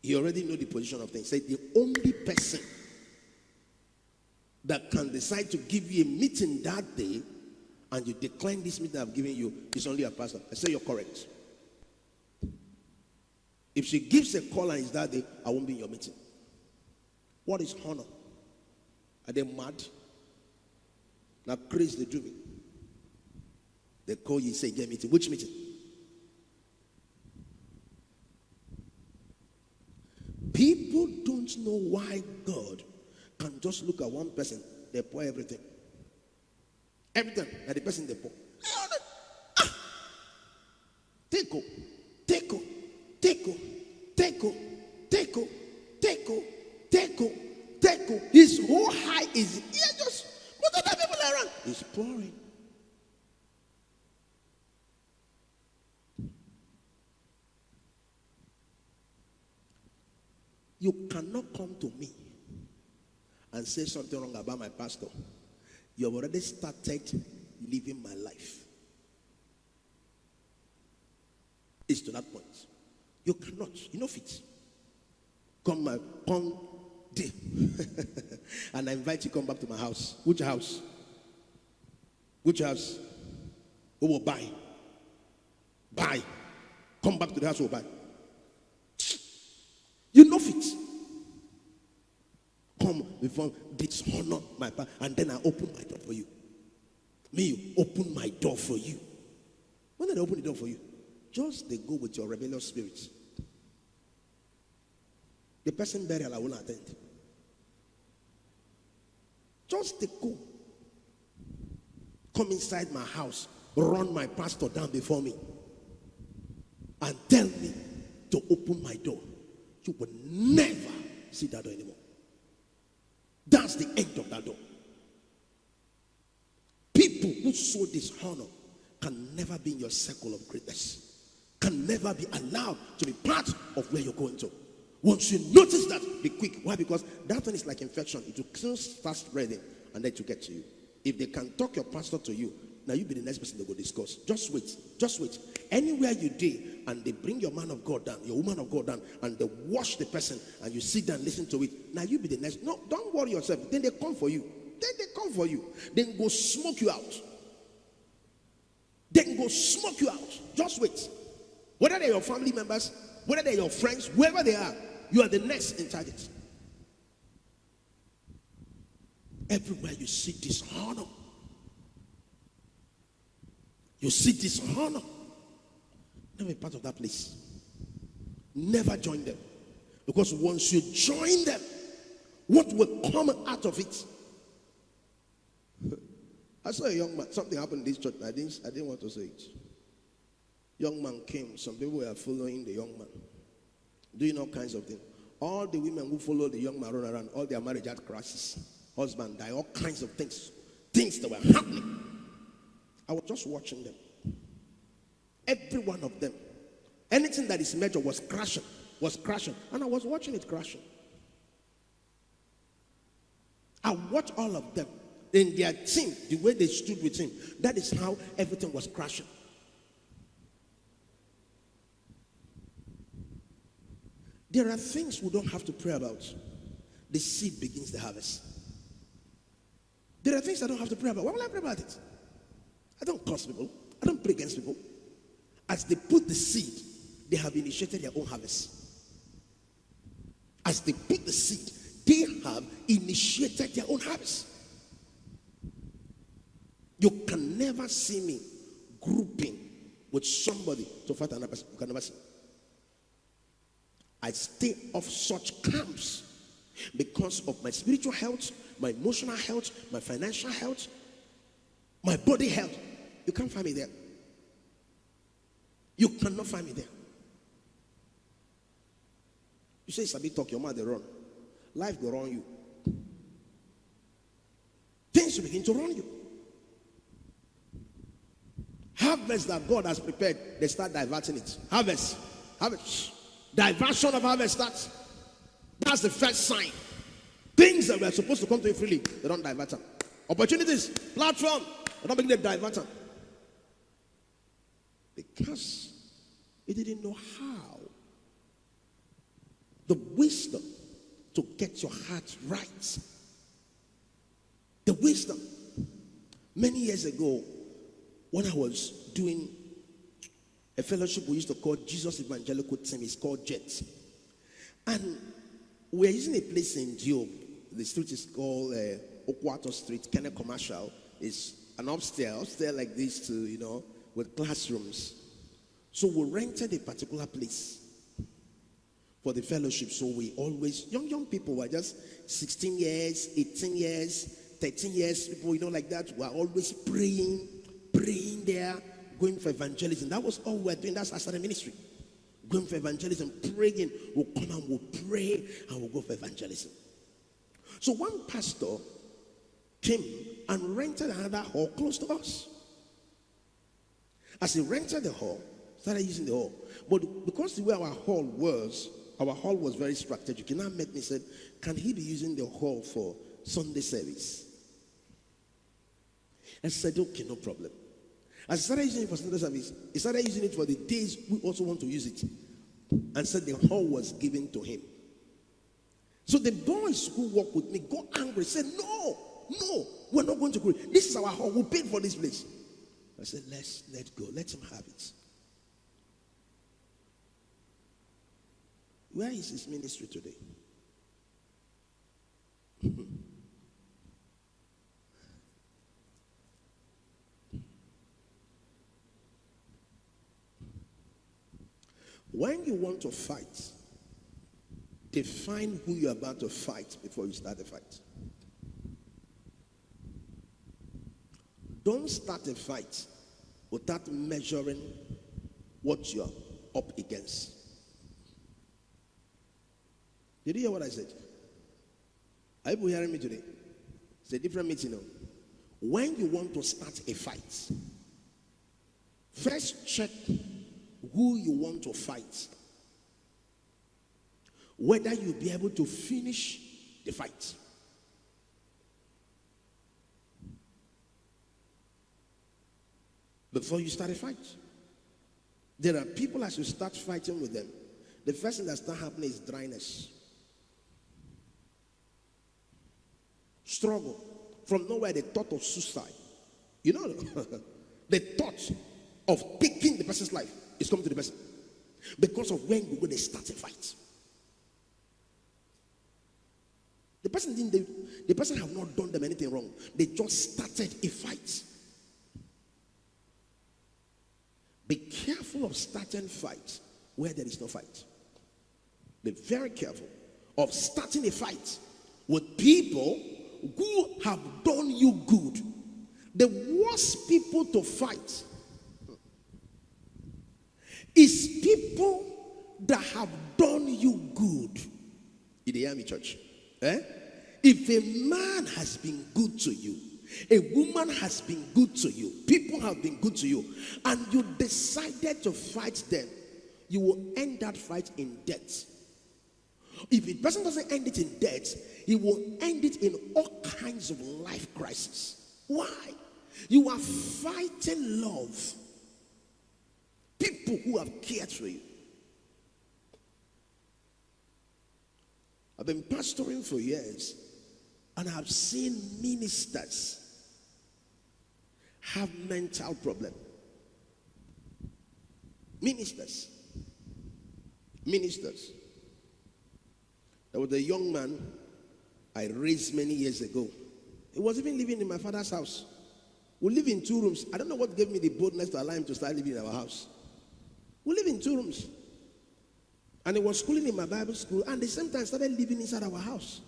He already know the position of things. Say the only person that can decide to give you a meeting that day and you decline this meeting I've given you is only a pastor. I say you're correct. If she gives a call and it's that day, I won't be in your meeting. What is honor? Are they mad? Now crazy they do me. They call you, say, get meeting. Which meeting? People don't know why God can just look at one person, they pour everything. Everything that the person they pour. Take go. His whole high is here just but other people around. It's pouring. You cannot come to me and say something wrong about my pastor. You have already started living my life. It's to that point. You cannot. You know fit. Come day. And I invite you to come back to my house. Which house? Which house? Who will buy? Buy. Come back to the house, who will buy. You know it. Come before dishonor my part, and then I open my door for you. Me, open my door for you. When did I open the door for you? Just they go with your rebellious spirits. The person burial I will attend. Just they go. Come inside my house, run my pastor down before me, and tell me to open my door. You will never see that door anymore. That's the end of that door. People who sow dishonor can never be in your circle of greatness. Can never be allowed to be part of where you're going to. Once you notice that, be quick. Why? Because that one is like infection. It will soon start spreading and then it will get to you. If they can talk your pastor to you, now you be the next person they go discuss. Just wait. Just wait. Anywhere you do, and they bring your man of God down, your woman of God down, and they wash the person, and you sit down and listen to it. Now you be the next. No, don't worry yourself. Then they come for you. Then they come for you. Then go smoke you out. Then go smoke you out. Just wait. Whether they're your family members, whether they're your friends, whoever they are, you are the next in charge. Everywhere you see dishonor, you see dishonor, never be part of that place. Never join them. Because once you join them, what will come out of it? I saw a young man, something happened in this church. I didn't want to say it. Young man came, some people were following the young man, doing all kinds of things. All the women who followed the young man run around, all their marriage had crashes. Husband died, all kinds of things that were happening. I was just watching them. Every one of them. Anything that is major was crashing. And I was watching it crashing. I watched all of them. In their team, the way they stood with him, that is how everything was crashing. There are things we don't have to pray about. The seed begins the harvest. There are things I don't have to pray about. Why will I pray about it? I don't curse people. I don't pray against people. As they put the seed, they have initiated their own harvest. As they put the seed, they have initiated their own harvest. You can never see me grouping with somebody to fight another person. You can never see. I stay off such camps because of my spiritual health, my emotional health, my financial health, my body health. You can't find me there. You cannot find me there. You say, Sabi, talk, your mouth, they run. Life will run you. Things will begin to run you. Harvest that God has prepared, they start diverting it. Harvest. Diversion of harvest starts. That's the first sign. Things that were supposed to come to you freely, they don't divert them. Opportunities, platform, they don't begin to divert them. Because you didn't know how. The wisdom to get your heart right. The wisdom. Many years ago, when I was doing a fellowship we used to call Jesus Evangelical Team, it's called JET. And we're using a place in Job. The street is called Ogboada Street, kind of commercial. It's an upstairs like this, with classrooms. So we rented a particular place for the fellowship. So we always, young people were just 16 years, 18 years, 13 years, people, like that, were always praying there, going for evangelism. That was all we were doing. That's our started ministry. Going for evangelism, praying. We'll come and we'll pray and we'll go for evangelism. So one pastor came and rented another hall close to us. As he rented the hall, started using the hall. But because the way our hall was very strategic. He now met me and said, can he be using the hall for Sunday service? I said, okay, no problem. As he started using it for Sunday service, he started using it for the days we also want to use it. And said the hall was given to him. So the boys who work with me got angry, said, no, we're not going to go. This is our hall. We paid for this place. I said, let go. Let him have it. Where is his ministry today? When you want to fight, define who you're about to fight before you start the fight. Don't start a fight without measuring what you're up against. Did you hear what I said? Are you hearing me today? It's a different meeting now. When you want to start a fight, first check who you want to fight. Whether you'll be able to finish the fight. Before you start a fight. There are people, as you start fighting with them, the first thing that starts happening is dryness. Struggle. From nowhere, the thought of suicide. You know, the thought of taking the person's life is coming to the person. Because of when you go, they start a fight. The person have not done them anything wrong. They just started a fight. Be careful of starting fights where there is no fight. Be very careful of starting a fight with people who have done you good. The worst people to fight is people that have done you good. Did you hear me, church? If a man has been good to you, a woman has been good to you, people have been good to you, and you decided to fight them, you will end that fight in death. If the person doesn't end it in death, he will end it in all kinds of life crises. Why? You are fighting love. People who have cared for you. I've been pastoring for years, and I've seen ministers have mental problems. Ministers. There was a young man I raised many years ago. He was even living in my father's house. We live in 2 rooms. I don't know what gave me the boldness to allow him to start living in our house. We live in 2 rooms. And he was schooling in my Bible school, and at the same time started living inside our house.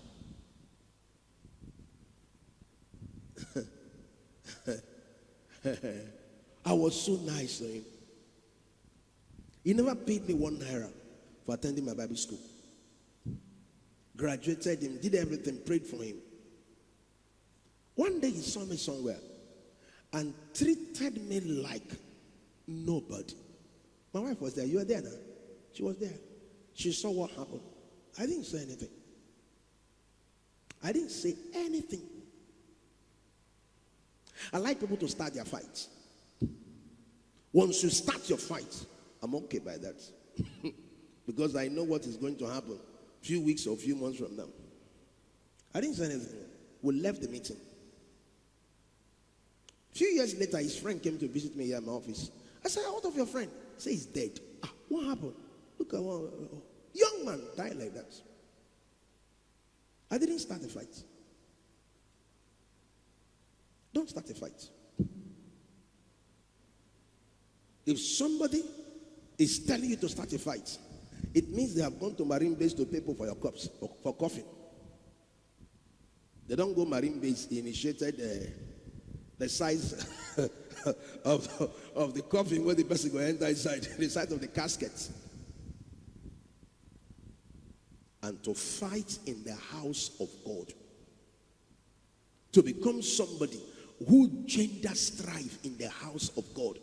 I was so nice to him. He never paid me 1 naira for attending my Bible school. Graduated him, did everything, prayed for him. One day he saw me somewhere and treated me like nobody. My wife was there. You were there now? She was there. She saw what happened. I didn't say anything. I didn't say anything. I like people to start their fights. Once you start your fight, I'm okay by that. Because I know what is going to happen a few weeks or a few months from now. I didn't say anything. We left the meeting. A few years later, his friend came to visit me here in my office. I said, what of your friend? He said, he's dead. What happened? Look at one young man died like that. I didn't start a fight. Don't start a fight. If somebody is telling you to start a fight, it means they have gone to marine base to pay for your cups, for coffin. They don't go marine base, initiated the size of the coffin where the person will enter inside, the size of the casket. And to fight in the house of God. to become somebody who gender strive in the house of God.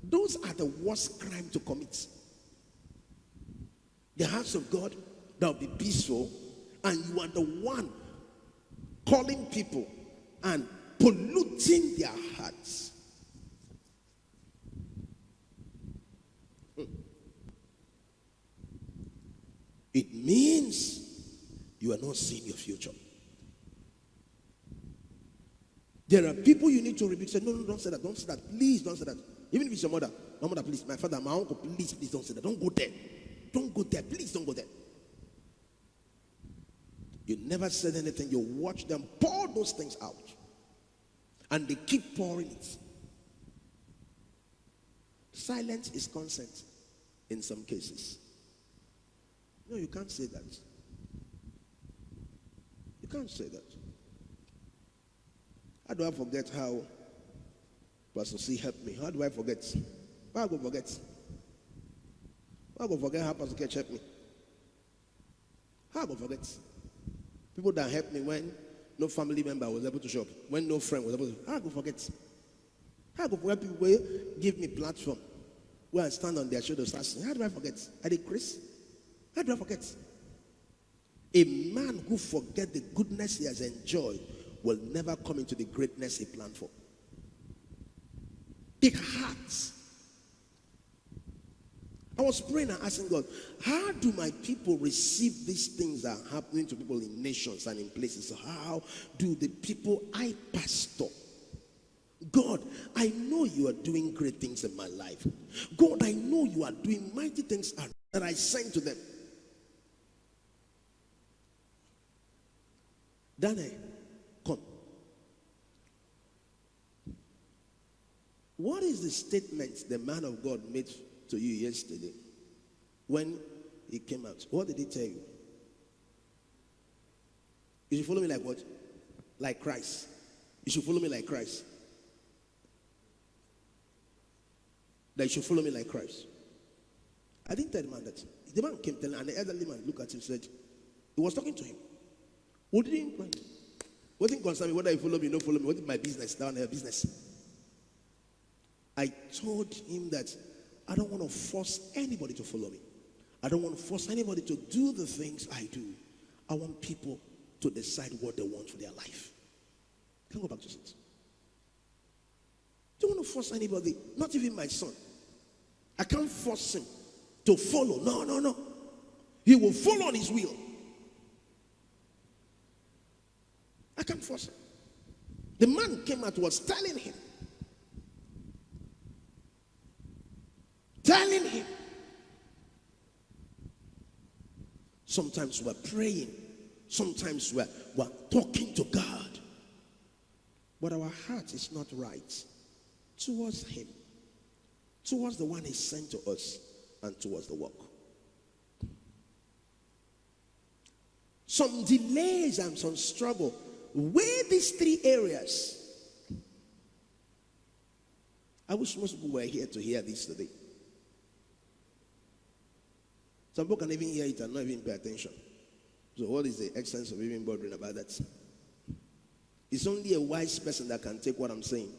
Those are the worst crime to commit. The house of God that will be peaceful, and you are the one calling people and polluting their hearts. It means you are not seeing your future. There are people you need to rebuke. Say, no, don't say that. Don't say that. Please don't say that. Even if it's your mother. My mother, please. My father, my uncle, please don't say that. Don't go there. Don't go there. Please don't go there. You never said anything. You watch them pour those things out. And they keep pouring it. Silence is consent in some cases. No, you can't say that. You can't say that. How do I forget how Pastor C helped me? How do I forget? How do I forget? How do I forget how Pastor K helped me? How do I forget? People that helped me when no family member was able to show up, when no friend was able to. How do I forget? How do I forget people who give me platform where I stand on their shoulders asking, how do I forget? Are they Chris? How do I forget? A man who forgets the goodness he has enjoyed will never come into the greatness he planned for. Big hearts. I was praying and asking God, how do my people receive these things that are happening to people in nations and in places? How do the people I pastor? God, I know you are doing great things in my life. God, I know you are doing mighty things that I sent to them. Daniel, come. What is the statement the man of God made to you yesterday when he came out? What did he tell you? You should follow me like what? Like Christ. You should follow me like Christ. That you should follow me like Christ. I didn't tell the man that. The man came telling, and the elderly man looked at him and said, he was talking to him. What did he inquire? What didn't concern me whether you follow me or not follow me? What is my business? Down there, business. I told him that I don't want to force anybody to follow me. I don't want to force anybody to do the things I do. I want people to decide what they want for their life. Can I go back to it? Don't want to force anybody, not even my son. I can't force him to follow. No. He will follow on his will. I can't force him. The man came out, was telling him. Sometimes we're praying. Sometimes we're talking to God. But our heart is not right towards him, towards the one he sent to us, and towards the work. Some delays and some struggle. Where these three areas. I wish most people were here to hear this today. Some people can even hear it and not even pay attention. So what is the essence of even bothering about that? It's only a wise person that can take what I'm saying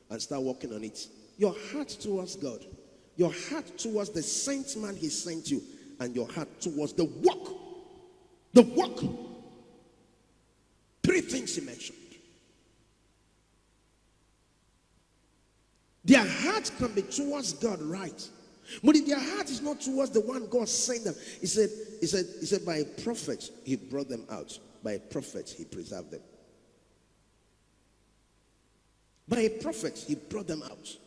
and start working on it. Your heart towards God, your heart towards the saint man he sent you, and your heart towards the work. The work. Three things he mentioned. Their heart can be towards God, right? But if their heart is not towards the one God sent them, he said, by a prophet he brought them out. By a prophet he preserved them. By a prophet he brought them out.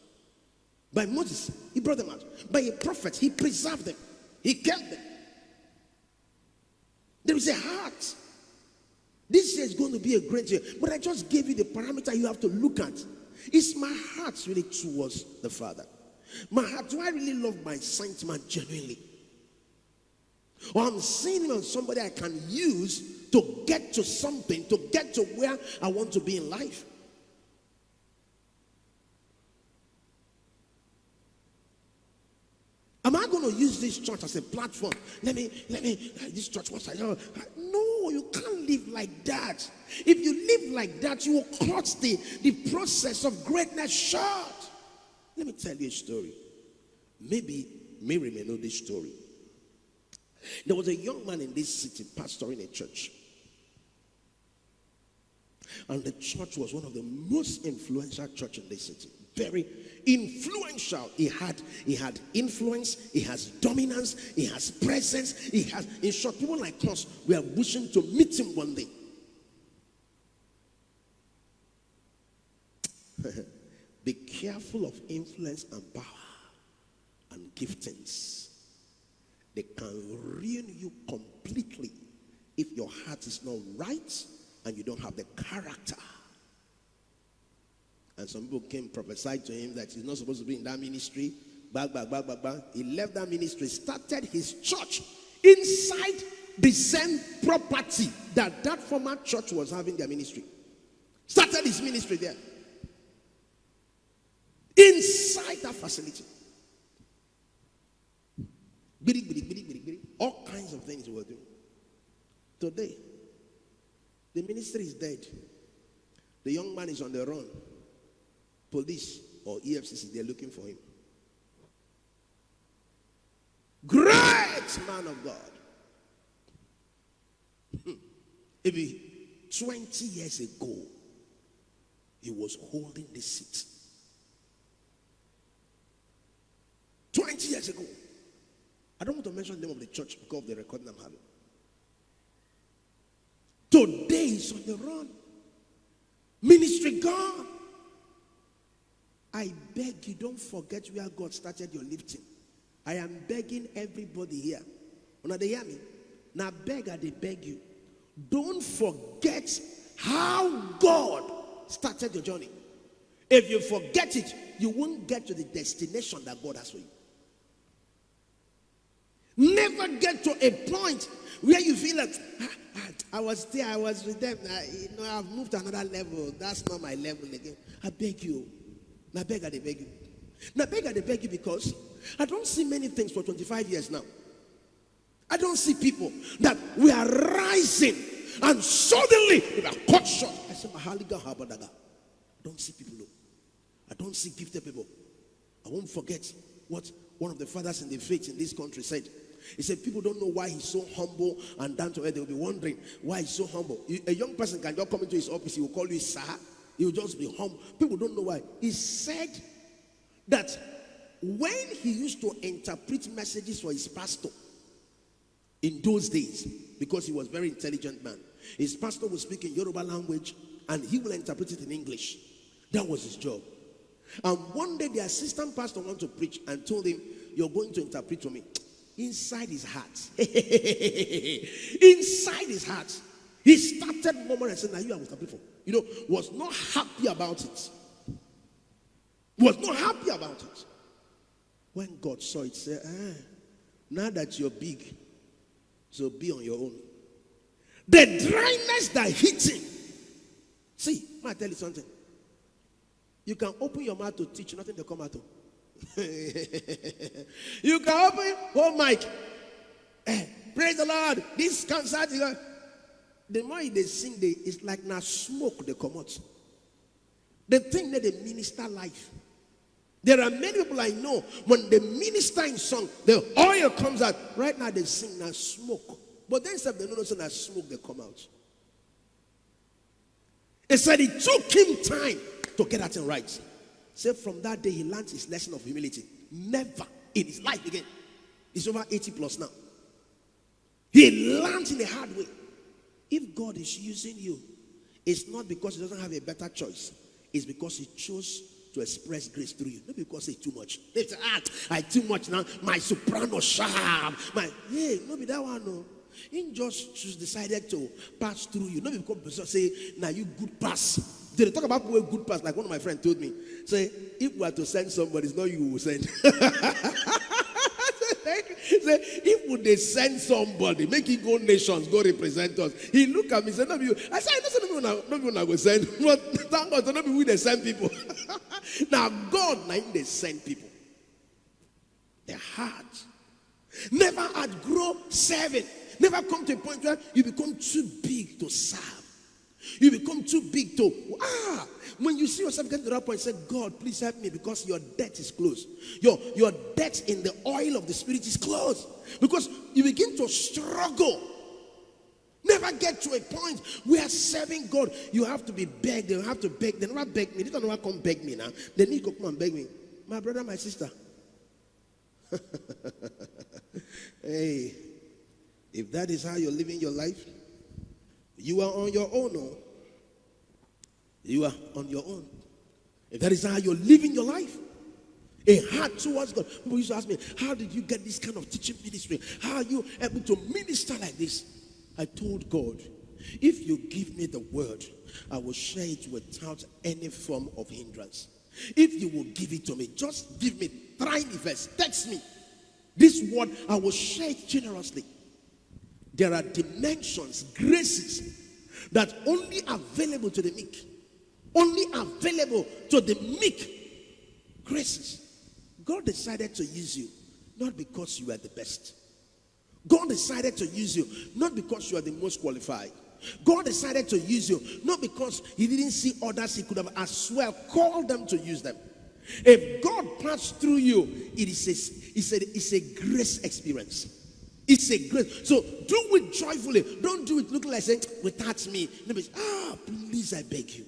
By Moses he brought them out. By a prophet he preserved them. He kept them. There is a heart. This year is going to be a great year. But I just gave you the parameter you have to look at. Is my heart really towards the Father? My heart, do I really love my saint man genuinely? Or I'm seeing him as somebody I can use to get to something, to get to where I want to be in life. Am I going to use this church as a platform? Let me, this church, what's I know? No, you can't live like that. If you live like that, you will cut the process of greatness short. Let me tell you a story. Maybe Mary may know this story. There was a young man in this city pastoring a church. And the church was one of the most influential churches in this city. Very influential. He had influence, he has dominance, he has presence, in short, people like us, we are wishing to meet him one day. Be careful of influence and power and giftings. They can ruin you completely if your heart is not right and you don't have the character. And some people came prophesied to him that he's not supposed to be in that ministry. Back. He left that ministry, started his church inside the same property that former church was having their ministry. Started his ministry there. Inside that facility. All kinds of things we were doing. Today, the ministry is dead. The young man is on the run. Police or EFCC, they're looking for him. Great man of God. Maybe 20 years ago, he was holding this seat. 20 years ago. I don't want to mention the name of the church because of the recording I'm having. Today he's on the run. Ministry gone. I beg you, don't forget where God started your lifting. I am begging everybody here. When they hear me, now they beg you. Don't forget how God started your journey. If you forget it, you won't get to the destination that God has for you. Never get to a point where you feel like, I was there, I was with them. I've moved to another level. That's not my level again. I beg you. Now beg you. Now beg you because I don't see many things for 25 years now. I don't see people that we are rising and suddenly we are cut short. I say, Mahaliga Habadaga. I don't see people. No. I don't see gifted people. I won't forget what one of the fathers in the faith in this country said. He said, people don't know why he's so humble and down to earth. They'll be wondering why he's so humble. A young person can just come into his office. He will call you sir. He will just be humble. People don't know why. He said that when he used to interpret messages for his pastor in those days, because he was a very intelligent man, his pastor would speak in Yoruba language and he will interpret it in English. That was his job. And one day the assistant pastor wanted to preach and told him, you're going to interpret for me. Inside his heart. Inside his heart. He started murmuring and saying, now you are interpret for. Was not happy about it. Was not happy about it. When God saw it, said, now that you're big, so be on your own. The dryness that hit him. See, I tell you something. You can open your mouth to teach, nothing to come out of. You can open, Mike. Praise the Lord. This concert, the more they sing, it's like now smoke they come out. The thing that they minister life. There are many people I know, when they minister in song, the oil comes out. Right now they sing now smoke. But then instead they know that smoke they come out. He said it took him time to get that thing right. So from that day he learned his lesson of humility. Never in his life again. He's over 80 plus now. He learned in a hard way. If God is using you, it's not because he doesn't have a better choice. It's because he chose to express grace through you. Not because it's too much. They say, I too much now. My soprano sharp. No be that one, no. He just decided to pass through you. Not because people say, now you good pass. They talk about people good pass, like one of my friends told me. Say, if we are to send somebody, it's not you who will send. Say, if would they send somebody, make it go nations, go represent us. He looked at me and said, no, you. I said, no, I will send. But thank God, not be we they send people. Now, God, now they send people. Their heart never outgrow serving. Never come to a point where you become too big to serve. You become too big to, when you see yourself getting to that point, say, God, please help me, because your debt is close. Your debt in the oil of the Spirit is close. Because you begin to struggle. Never get to a point where serving God, you have to be begged. They have to beg. They never beg me. They don't know come beg me now. They need to come and beg me. My brother, my sister. Hey, if that is how you're living your life, you are on your own. No? You are on your own. If that is how you're living your life, a heart towards God. People used to ask me, how did you get this kind of teaching ministry? How are you able to minister like this? I told God, if you give me the word, I will share it without any form of hindrance. If you will give it to me, just give me, try me first, text me. This word, I will share it generously. There are dimensions, graces, that only available to the meek. Only available to the meek. Graces. God decided to use you, not because you are the best. God decided to use you, not because you are the most qualified. God decided to use you, not because he didn't see others he could have as well called them to use them. If God passed through you, it's a grace experience. It's a grace. So do it joyfully. Don't do it looking like saying, without me. Please, I beg you.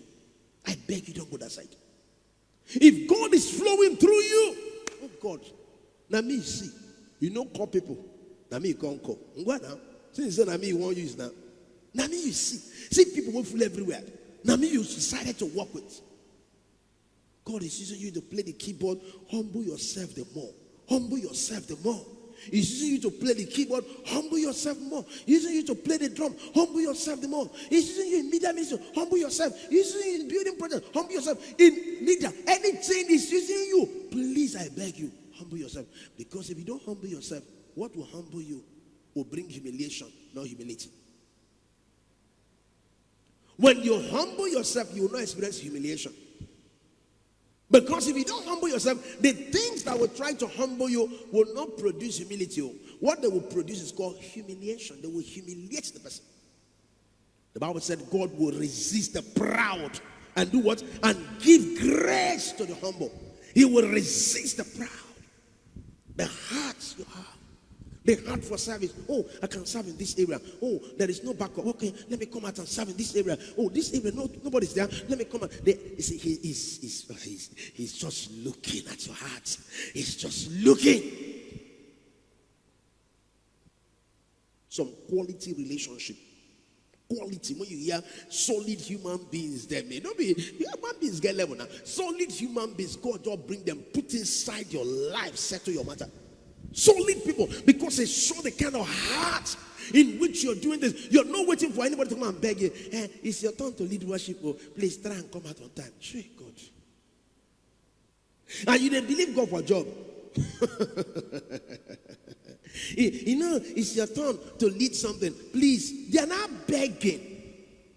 I beg you, don't go that side. If God is flowing through you, oh God, now me see, you know, call people. Now me you can't call. What now? Since now me you won't use now. Now me you see people who fool everywhere. Now me you decided to work with. God is using you to play the keyboard. Humble yourself the more. Humble yourself the more. He's using you to play the keyboard. Humble yourself more. He's using you to play the drum. Humble yourself the more. He's using you in media ministry. Humble yourself. He's using you in building projects. Humble yourself. In leader, anything he's using you. Please, I beg you, humble yourself. Because if you don't humble yourself, what will humble you will bring humiliation, not humility. When you humble yourself, you will not experience humiliation. Because if you don't humble yourself, the things that will try to humble you will not produce humility. What they will produce is called humiliation. They will humiliate the person. The Bible said God will resist the proud and do what? And give grace to the humble. He will resist the proud. The heart you have. The heart for service. Oh, I can serve in this area. Oh, there is no backup. Okay, let me come out and serve in this area. Oh, this area, nobody's there. Let me come out. He's just looking at your heart. He's just looking. Some quality relationship. Quality. When you hear solid human beings, there may not be human beings get level now. Solid human beings, God just bring them, put inside your life, settle your matter. Solid people, because they show the kind of heart in which you're doing this. You're not waiting for anybody to come and beg you. Hey, it's your turn to lead worship. Oh, please try and come out on time. Sure, God. And you didn't believe God for a job. You know, it's your turn to lead something. Please, they are not begging.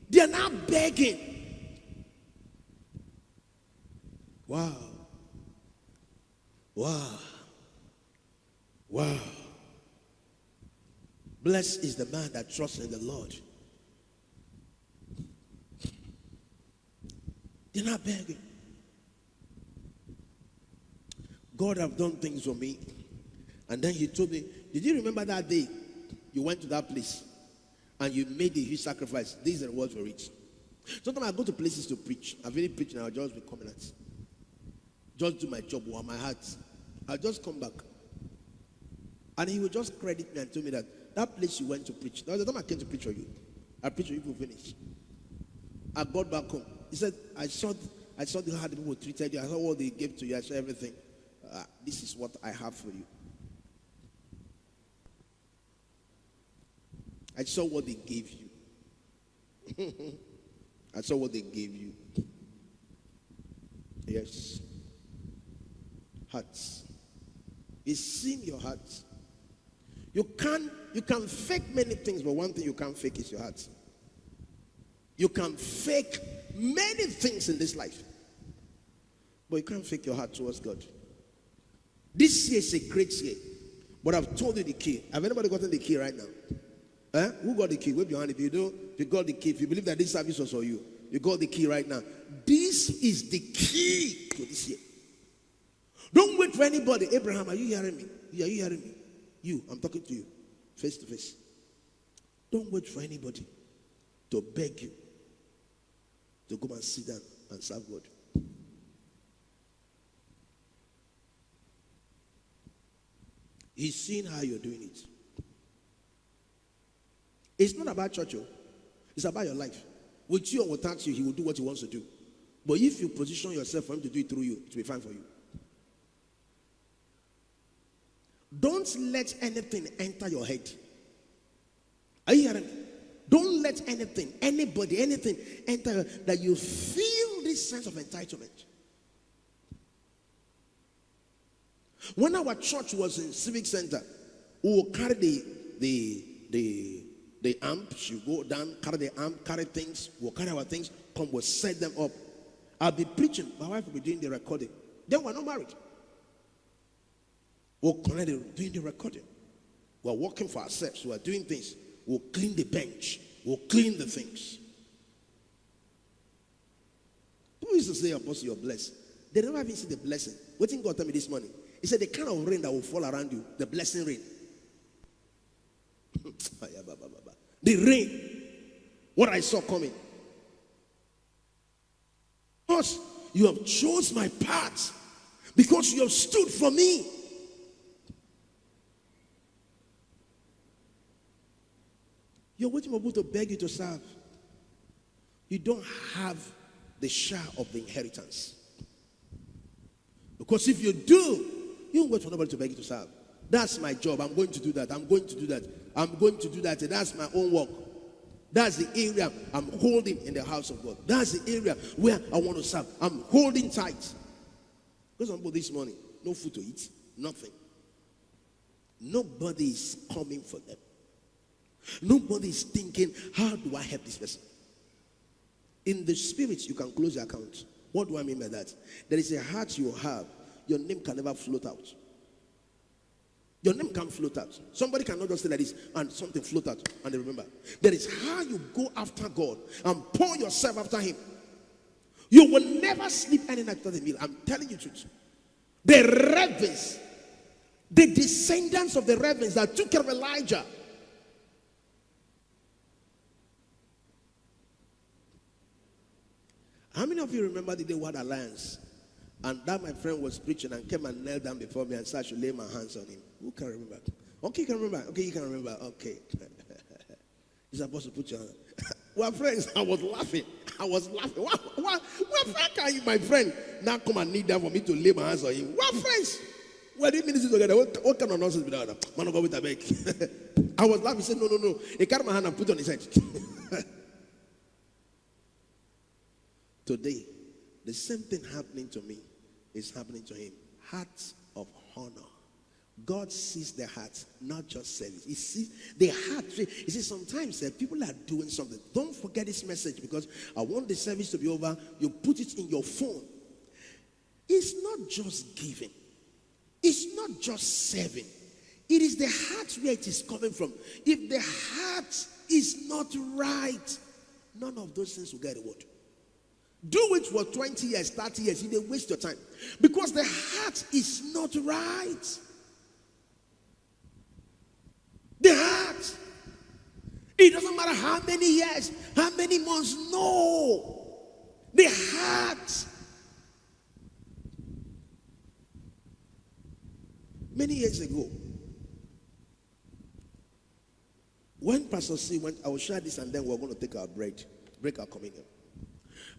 They are not begging. Wow. Wow. Wow. Blessed is the man that trusts in the Lord. They're not begging. God have done things for me. And then he told me, did you remember that day you went to that place and you made a huge sacrifice? These are the words for it. Sometimes I go to places to preach. I've really preached and I'll just be coming at. Just do my job on my heart. I'll just come back. And he would just credit me and tell me that place you went to preach. Now, the time I came to preach for you, I preached for you to finish. I got back home. He said, I saw how the people treated you. I saw what they gave to you. I saw everything. This is what I have for you. I saw what they gave you. I saw what they gave you. Yes. Hearts. It's seen your hearts. You can fake many things, but one thing you can't fake is your heart. You can fake many things in this life, but you can't fake your heart towards God. This year is a great year, but I've told you the key. Have anybody gotten the key right now? Who got the key? Wave your hand if you do. If you got the key, if you believe that this service was for you, you got the key right now. This is the key to this year. Don't wait for anybody. Abraham, are you hearing me? Are you hearing me? You, I'm talking to you, face to face. Don't wait for anybody to beg you to go and sit down and serve God. He's seeing how you're doing it. It's not about church, it's about your life. With you or without you, he will do what he wants to do. But if you position yourself for him to do it through you, it will be fine for you. Don't let anything enter your head. Are you hearing me? Don't let anything, anybody, anything enter that you feel this sense of entitlement. When our church was in Civic Center, we will carry the amp. You go down, carry the amp, carry things. We'll carry our things, come, we'll set them up. I'll be preaching. My wife will be doing the recording. Then we're not married. We'll connect doing the recording. We're working for ourselves. We're doing things. We'll clean the bench. We'll clean the things. Who used to say, Apostle, you're blessed? They never even see the blessing. What did God tell me this morning? He said, the kind of rain that will fall around you, the blessing rain. The rain. What I saw coming. Because you have chose my path. Because you have stood for me. You're waiting for people to beg you to serve. You don't have the share of the inheritance. Because if you do, you don't wait for nobody to beg you to serve. That's my job. I'm going to do that. I'm going to do that. I'm going to do that. That's my own work. That's the area I'm holding in the house of God. That's the area where I want to serve. I'm holding tight. Because some people this morning, no food to eat, nothing. Nobody is coming for them. Nobody is thinking, how do I help this person? In the spirit, you can close your account. What do I mean by that? There is a heart you have. Your name can never float out. Your name can't float out. Somebody cannot just say like this and something float out and they remember. There is how you go after God and pour yourself after him. You will never sleep any night after the meal. I'm telling you the truth. The ravens, the descendants of the ravens that took care of Elijah. How many of you remember the day we had alliance? And that my friend was preaching and came and knelt down before me and said I should lay my hands on him. Who can remember? Okay, you can remember. Okay, you can remember. Okay. You're supposed to put your hand. Well, friends, I was laughing. Why can you, my friend, now come and kneel down for me to lay my hands on him? Well, friends, we're doing ministry together. What kind of nonsense be that? Man of God with a bag. I was laughing. He said, no. He carried my hand and put it on his head. Today, the same thing happening to me is happening to him. Heart of honor. God sees the heart, not just service. He sees the heart. You see, sometimes people are doing something. Don't forget this message because I want the service to be over. You put it in your phone. It's not just giving. It's not just serving. It is the heart where it is coming from. If the heart is not right, none of those things will get a word. Do it for 20 years, 30 years. You may waste your time. Because the heart is not right. The heart. It doesn't matter how many years, how many months. No. The heart. Many years ago, when Pastor C went, I will share this and then we're going to take our break our communion.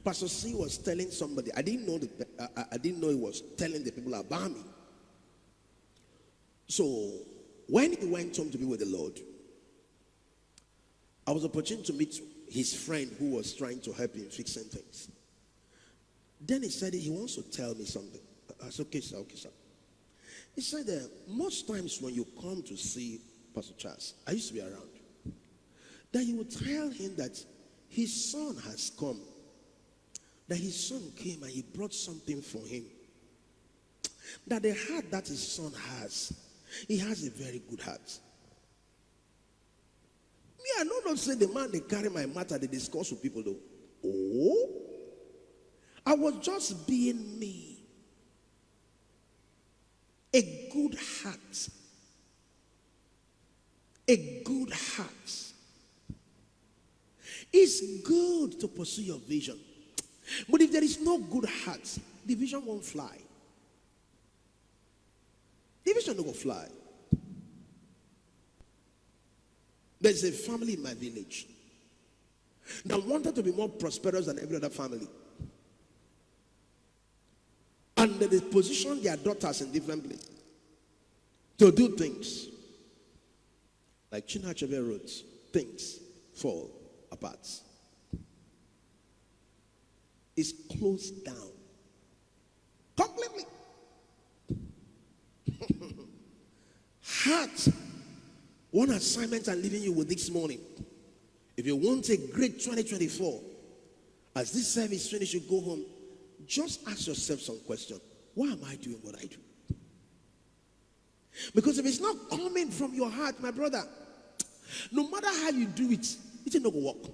Pastor C was telling somebody, I didn't know he was telling the people about me. So when he went home to be with the Lord, I was opportune to meet his friend who was trying to help him fixing things. Then he said he wants to tell me something. I said, okay, sir. He said that most times when you come to see Pastor Charles, I used to be around, that you would tell him that his son has come. That his son came and he brought something for him. That the heart that his son has, he has a very good heart. Me, I know not say the man they carry my matter, they discuss with people though. Oh, I was just being me. A good heart. A good heart. It's good to pursue your vision. But if there is no good heart, the vision won't fly. The vision won't fly. There's a family in my village that wanted to be more prosperous than every other family. And they positioned their daughters in different places to do things. Like Chinachebe roads, things fall apart. It's closed down. Completely. Heart. One assignment I'm leaving you with this morning. If you want a great 2024, as this service finishes, you go home, just ask yourself some question. Why am I doing what I do? Because if it's not coming from your heart, my brother, no matter how you do it, it ain't not going to work.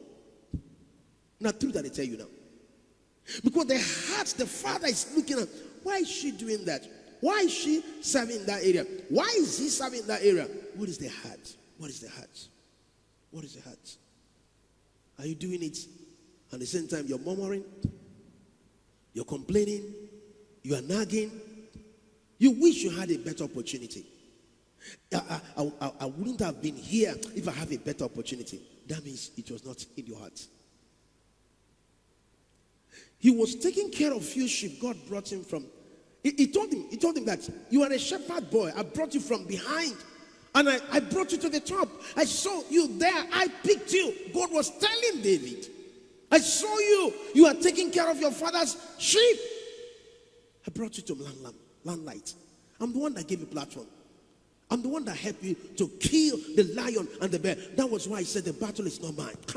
Not true that I tell you now. Because the heart, the father is looking at, why is she doing that? Why is she serving in that area? Why is he serving in that area? What is the heart? What is the heart? What is the heart? Are you doing it? At the same time, you're murmuring, you're complaining, you are nagging. You wish you had a better opportunity. I wouldn't have been here if I have a better opportunity. That means it was not in your heart. He was taking care of few sheep. God brought him from. He told him that you are a shepherd boy. I brought you from behind. And I brought you to the top. I saw you there. I picked you. God was telling David, I saw you. You are taking care of your father's sheep. I brought you to limelight. I'm the one that gave you platform. I'm the one that helped you to kill the lion and the bear. That was why he said the battle is not mine. He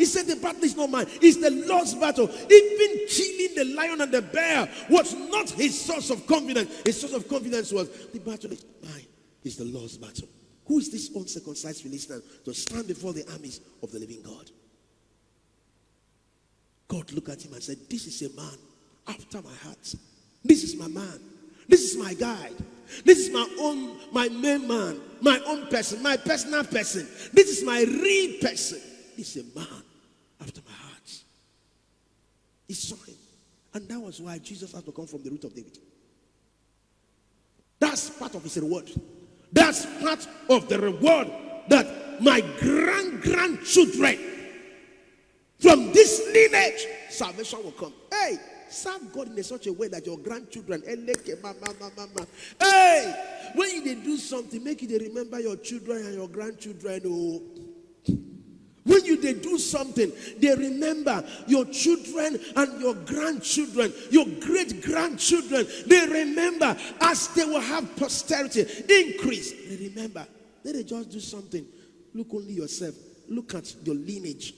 said the battle is not mine. It's the Lord's battle. Even killing the lion and the bear was not his source of confidence. His source of confidence was the battle is mine. It's the Lord's battle. Who is this uncircumcised Philistine to stand before the armies of the living God? God looked at him and said, this is a man after my heart. This is my man. This is my guide. This is my main man, my own person, my personal person. This is my real person. This is a man after my heart. He saw him. And that was why Jesus had to come from the root of David. That's part of his reward. That's part of the reward that my grandchildren from this lineage, salvation will come. Hey! Serve God in such a way that your grandchildren, hey, when they do something, make it they remember your children and your grandchildren. Oh. When they do something, they remember your children and your grandchildren, your great-grandchildren. They remember as they will have posterity, increase. They remember. Then they just do something. Look only yourself. Look at your lineage.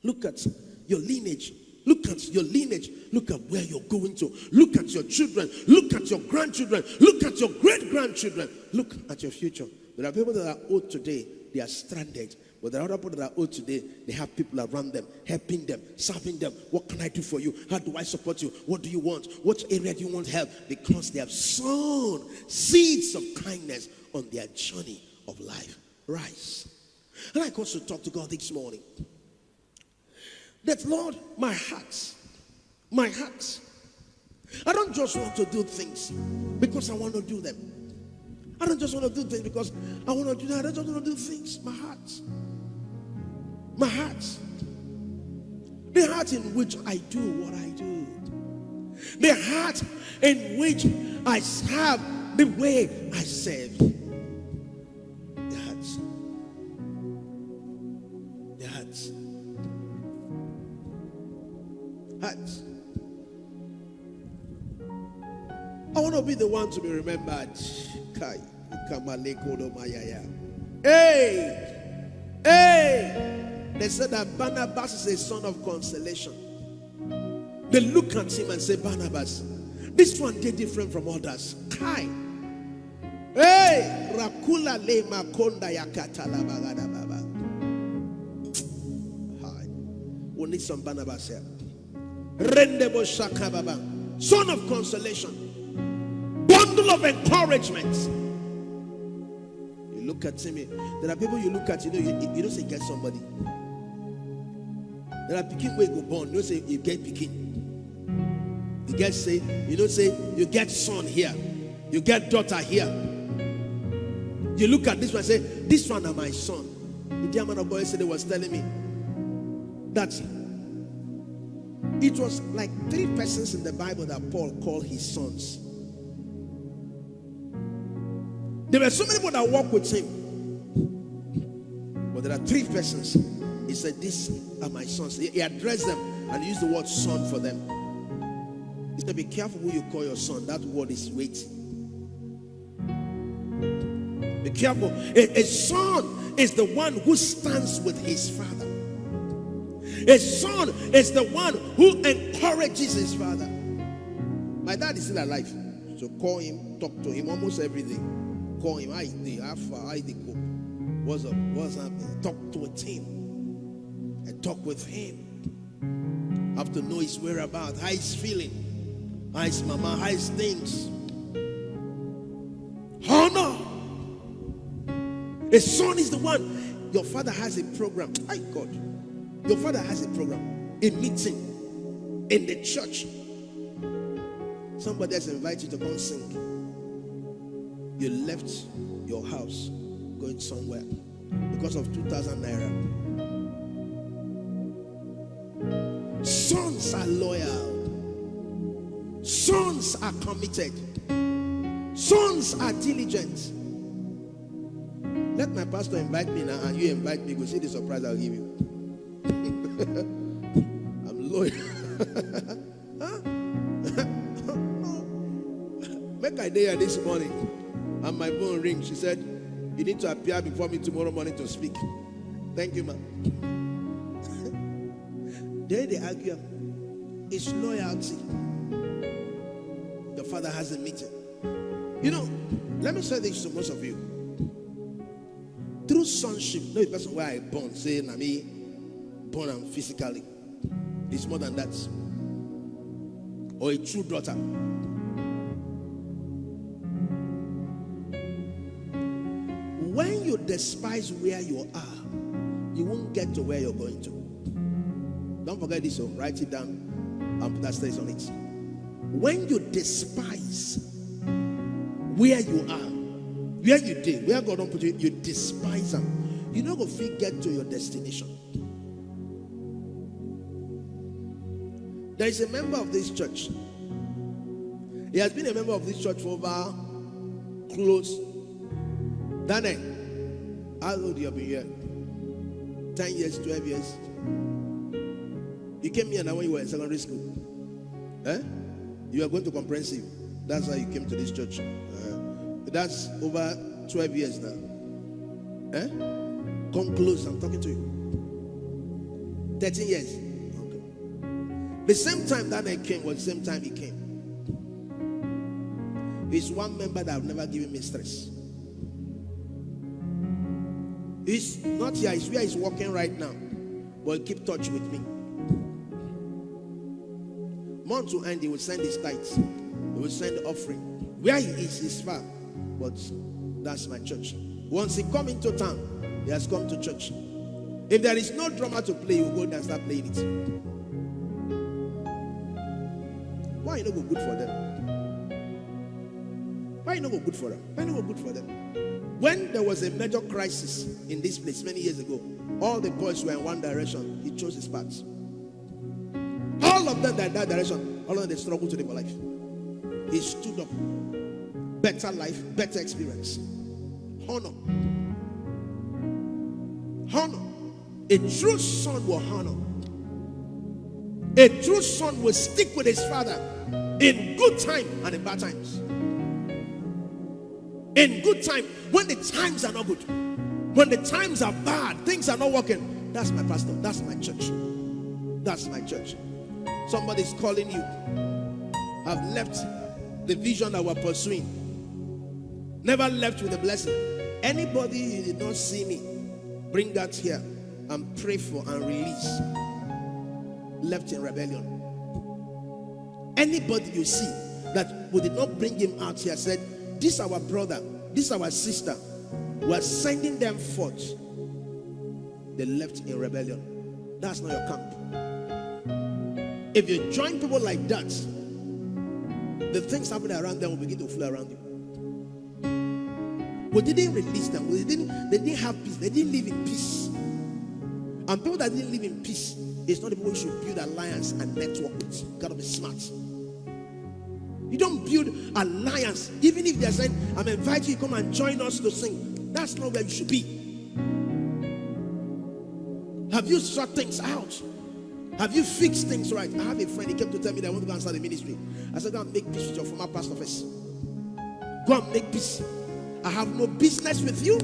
Look at your lineage. Look at your lineage. Look at where you're going to. Look at your children. Look at your grandchildren. Look at your great-grandchildren. Look at your future. There are people that are old today. They are stranded. But there are other people that are old today. They have people around them, helping them, serving them. What can I do for you? How do I support you? What do you want? What area do you want help? Because they have sown seeds of kindness on their journey of life. Rise. And I also talk to God this morning. That, Lord, my heart. I don't just want to do things because I want to do them. I don't just want to do things because I want to do that. I don't just want to do things. My heart. The heart in which I do what I do. The heart in which I serve the way I serve. The heart. I want to be the one to be remembered. Hey! They said that Barnabas is a son of consolation. They look at him and say, Barnabas, this one did different from others. Hey, Rakula le makonda yakatala bagada baba. Hi. We need some Barnabas here. Rendebo shaka baba. Son of consolation. Bundle of encouragement. You look at me. There are people you look at, you don't say get somebody. There are picking where you go born. You don't say you get picking. You get say, you don't say you get son here. You get daughter here. You look at this one and say, this one are my son. The German of boy yesterday was telling me that it was like 3 persons in the Bible that Paul called his sons. There were so many people that walked with him. But there are 3 persons. He said, these are my sons. He addressed them and used the word son for them. He said, be careful who you call your son. That word is weighty. Be careful. A son is the one who stands with his father. A son is the one who encourages his father. My dad is still alive. So call him, talk to him almost every day. Call him, I cope. What's up? What's happening? Talk to him. And talk with him. Have to know his whereabouts, how he's feeling. How his mama, how his things. Honor. A son is the one. Your father has a program. My God. Your father has a program. A meeting in the church. Somebody has invited you to come sing. You left your house going somewhere because of 2,000 naira. Sons are loyal. Sons are committed. Sons are diligent. Let my pastor invite me now and you invite me. Go see the surprise I'll give you. I'm loyal. Huh? No. Make a day this morning and my phone rings. She said, you need to appear before me tomorrow morning to speak. Thank you, ma'am. Then they argue. It's loyalty. Your father has a meeting. You know, let me say this to most of you. Through sonship, no person where I born, saying I mean born and physically. It's more than that. Or a true daughter. When you despise where you are, you won't get to where you're going to. Don't forget this, so write it down and put that stays on it. When you despise where you are, where you did, where God don't put you, you despise them. You're not going to get to your destination. There is a member of this church. He has been a member of this church for over close. Daniel, how old you have been here? 10 years, 12 years. You came here now when you were in secondary school. You are going to comprehensive. That's how you came to this church. That's over 12 years now. Come close, I'm talking to you. 13 years. Okay. The same time that I came was the same time he came. He's one member that I've never given me stress. He's not here, he's where he's working right now. But keep touch with me. Month to end, he will send his tithes. He will send the offering. Where he is far. But that's my church. Once he come into town, he has come to church. If there is no drummer to play, he will go down and start playing it. Why you not go good for them? Why you not go good for them? Why not go good for them? When there was a major crisis in this place many years ago, all the boys were in one direction. He chose his path. All of them in that direction, all of them they struggled to live a life. He stood up. Better life, better experience. Honor. Honor. A true son will honor. A true son will stick with his father in good time and in bad times. In good time, when the times are not good, when the times are bad, things are not working. That's my pastor. That's my church. That's my church. Somebody's calling you. I've left the vision that we're pursuing. Never left with a blessing. Anybody you did not see me bring that here and pray for and release, left in rebellion. Anybody you see that we did not bring him out here, said, this our brother, this our sister, we are sending them forth, they left in rebellion. That's not your camp. If you join people like that, the things happening around them will begin to flow around you. We didn't release them. They didn't have peace. They didn't live in peace. And people that didn't live in peace, it's not the people you should build alliance and network with. You gotta be smart. You don't build alliance, even if they're saying, I'm inviting you to come and join us to sing. That's not where you should be. Have you sort things out? Have you fixed things right? I have a friend, he kept to tell me that I want to go and start a ministry. I said, go and make peace with your former pastor first. Go and make peace. I have no business with you.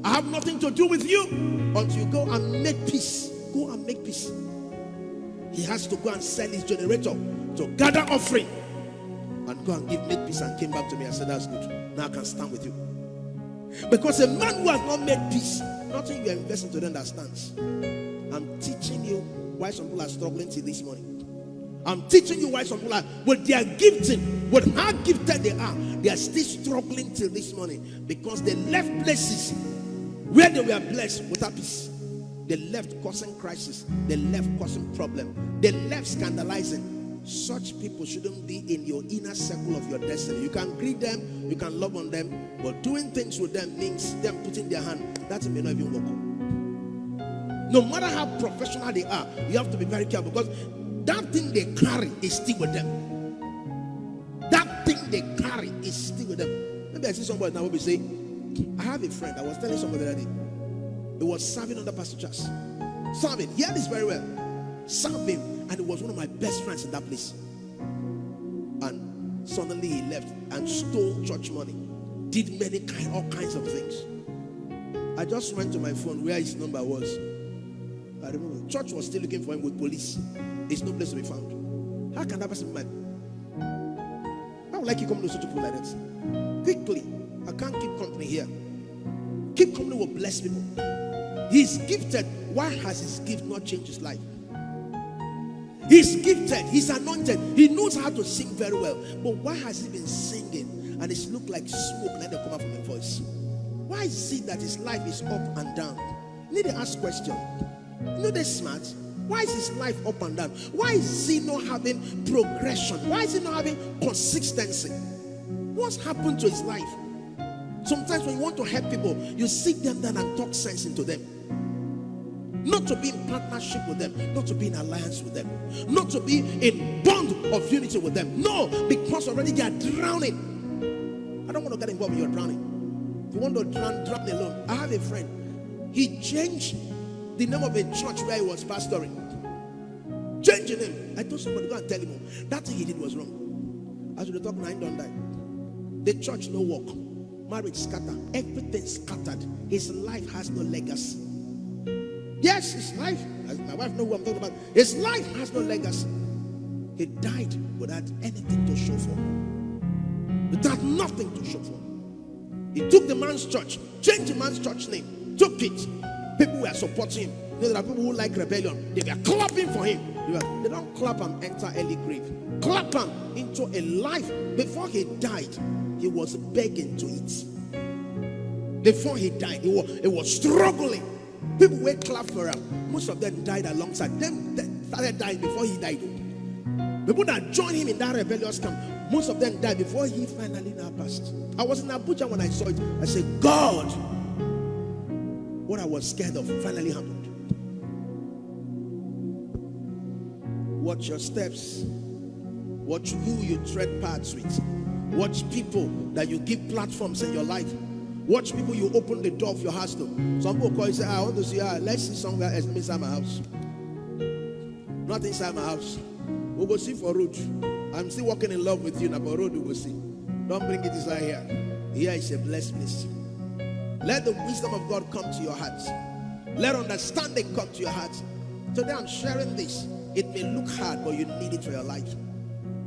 I have nothing to do with you until you go and make peace. Go and make peace. He has to go and sell his generator to gather offering and go and make peace, and came back to me. I said, that's good. Now I can stand with you. Because a man who has not made peace, nothing you are investing to understands. I'm teaching you why some people are struggling till this morning. I'm teaching you why some people are, with their gifting, with how gifted they are still struggling till this morning, because they left places where they were blessed without peace. They left causing crisis. They left causing problem. They left scandalizing. Such people shouldn't be in your inner circle of your destiny. You can greet them, you can love on them, but doing things with them means them putting their hand. That may not even work. No matter how professional they are, you have to be very careful, because that thing they carry is still with them. That thing they carry is still with them. Maybe I see somebody now will be saying, I have a friend, I was telling somebody that he was serving under Pastor Charles. Serving, hear this very well. Serving, and he was one of my best friends in that place. And suddenly he left and stole church money. Did all kinds of things. I just went to my phone where his number was. I remember church was still looking for him with police. There's no place to be found. How can that person be mad? I would like you come to such a people like that. Quickly, I can't keep company here. Keep company with blessed people. He's gifted. Why has his gift not changed his life? He's gifted. He's anointed. He knows how to sing very well. But why has he been singing and it's looked like smoke and then they come out from his voice? Why is it that his life is up and down? You need to ask questions. You know they're smart. Why is his life up and down? Why is he not having progression? Why is he not having consistency? What's happened to his life? Sometimes when you want to help people, you sit them down and talk sense into them. Not to be in partnership with them, not to be in alliance with them, not to be in bond of unity with them. No, because already they are drowning. I don't want to get involved in your drowning. If you want to drown alone. I have a friend. He changed the name of a church where he was pastoring. Change the name. I told somebody, go and tell him, that thing he did was wrong. As we talk, 9 don't die. The church no work. Marriage scattered. Everything scattered. His life has no legacy. Yes, his life, as my wife knows what I'm talking about, his life has no legacy. He died without anything to show for. Without nothing to show for. He took the man's church, changed the man's church name, took it. People were supporting him. You know, there are people who like rebellion. They were clapping for him. They don't clap and enter early grave. Clap him into a life. Before he died, he was begging to eat. Before he died, he was struggling. People were clap for him. Most of them died alongside them. They started dying before he died. People that joined him in that rebellious camp, most of them died before he finally now passed. I was in Abuja when I saw it. I said, God, what I was scared of finally happened. Watch your steps. Watch who you tread paths with. Watch people that you give platforms in your life. Watch people you open the door of your house to. Some people call you and say, I want to see her. Let's see somewhere else inside my house. Not inside my house. We'll go see for road. I'm still walking in love with you now, but road we will see. Don't bring it inside here. Here is a blessed place. Let the wisdom of God come to your hearts. Let understanding come to your hearts. Today I'm sharing this. It may look hard, but you need it for your life.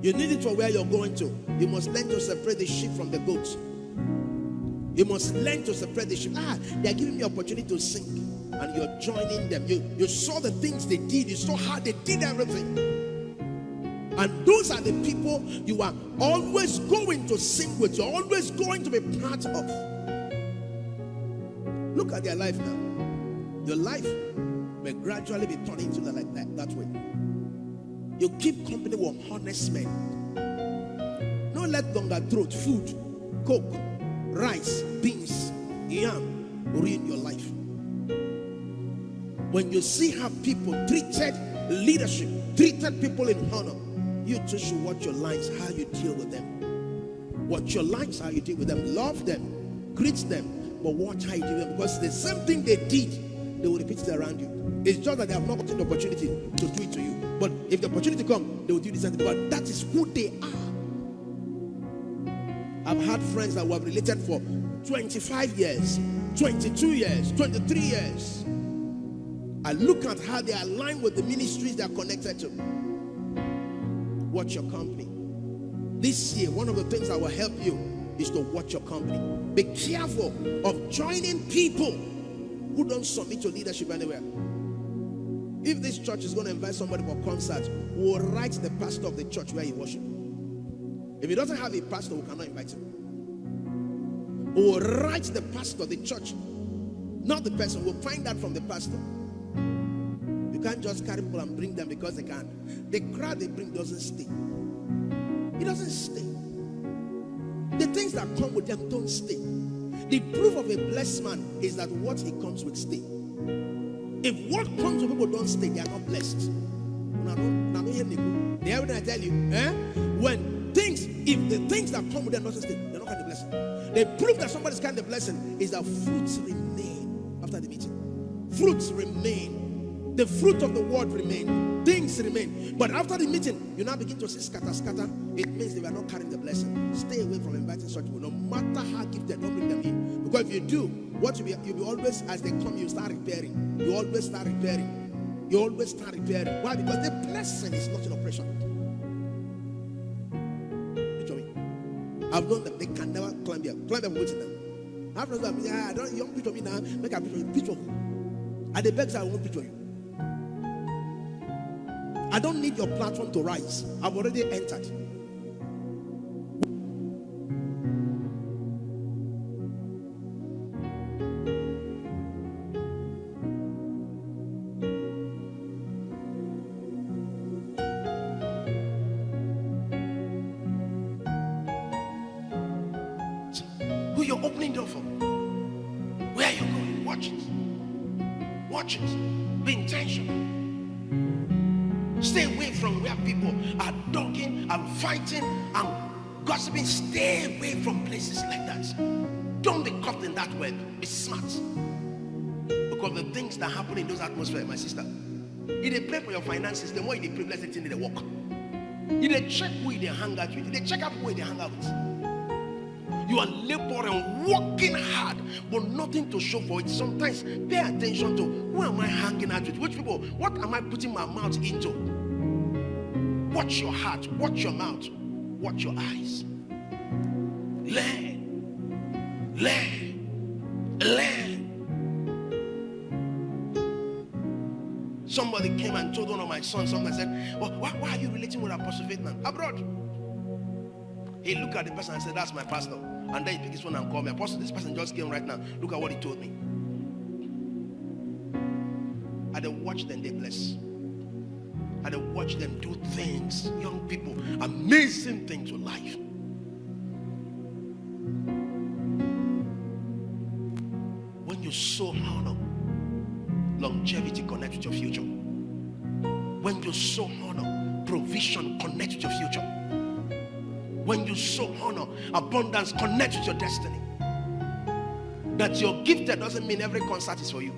You need it for where you're going to. You must learn to separate the sheep from the goats. You must learn to separate the sheep. They are giving me opportunity to sing, and you're joining them. You saw the things they did. You saw how they did everything. And those are the people you are always going to sing with. You're always going to be part of. Look at their life now. Your life may gradually be turning into that way. You keep company with honest men. Don't let longer throat, food, coke, rice, beans, yam ruin your life. When you see how people treated leadership, treated people in honor, you too should watch your lines, how you deal with them. Watch your lines, how you deal with them. Love them, greet them, but watch how you deal with them. Because the same thing they did, they will repeat it around you. It's just that they have not gotten the opportunity to do it to you. But if the opportunity comes, they will do the same thing. But that is who they are. I've had friends that were related for 25 years, 22 years, 23 years. I look at how they align with the ministries they are connected to. Watch your company. This year, one of the things that will help you is to watch your company. Be careful of joining people who don't submit to leadership anywhere. If this church is going to invite somebody for a concert, we'll write the pastor of the church where he worships. If he doesn't have a pastor, we cannot invite him. We'll write the pastor of the church, not the person. We'll find out from the pastor. You can't just carry people and bring them because they can. The crowd they bring doesn't stay. It doesn't stay. The things that come with them don't stay. The proof of a blessed man is that what he comes with stay. If what comes with people don't stay, they are not blessed. The evidence I tell you, if the things that come with them doesn't stay, they're not kind of blessing. The proof that somebody's kind of blessing is that fruits remain after the meeting. Fruits remain. The fruit of the word remain. Things remain. But after the meeting, you now begin to see scatter. It means they were not carrying the blessing. Stay away from inviting such people. No matter how gifted, don't bring them in. Because if you do, what you'll be always, as they come, you start repairing. You always start repairing. Why? Because the blessing is not in operation. Picture me. I've known them. They can never climb here. Climb here waiting them. I've known them. I don't. You don't picture me now. Make a picture. Picture. At the begs, I won't picture you. I don't need your platform to rise. I've already entered. Who you're opening door for? Where are you going? Watch it. Watch it. Be intentional. Stay away from where people are dogging and fighting and gossiping. Stay away from places like that. Don't be caught in that web. Be smart. Because the things that happen in those atmospheres, my sister, if they pray for your finances, the more you privilege the thing they work. If they check who they hang out with, if they check out who they hang out with. You are laboring, working hard, but nothing to show for it. Sometimes pay attention to who am I hanging out with? Which people? What am I putting my mouth into? Watch your heart, watch your mouth, watch your eyes. Learn. Somebody came and told one of my sons something. I said, well, why are you relating with Apostle Faithman? Abroad. He looked at the person and said, that's my pastor. And then he picked his phone and called me. Apostle, this person just came right now. Look at what he told me. I then watch them, they bless. I then watch them do things, young people, amazing things to life. When you sow honor, longevity connects with your future. When you sow honor, provision connects with your future. When you sow honor, abundance connects with your destiny. That you're gifted doesn't mean every concert is for you.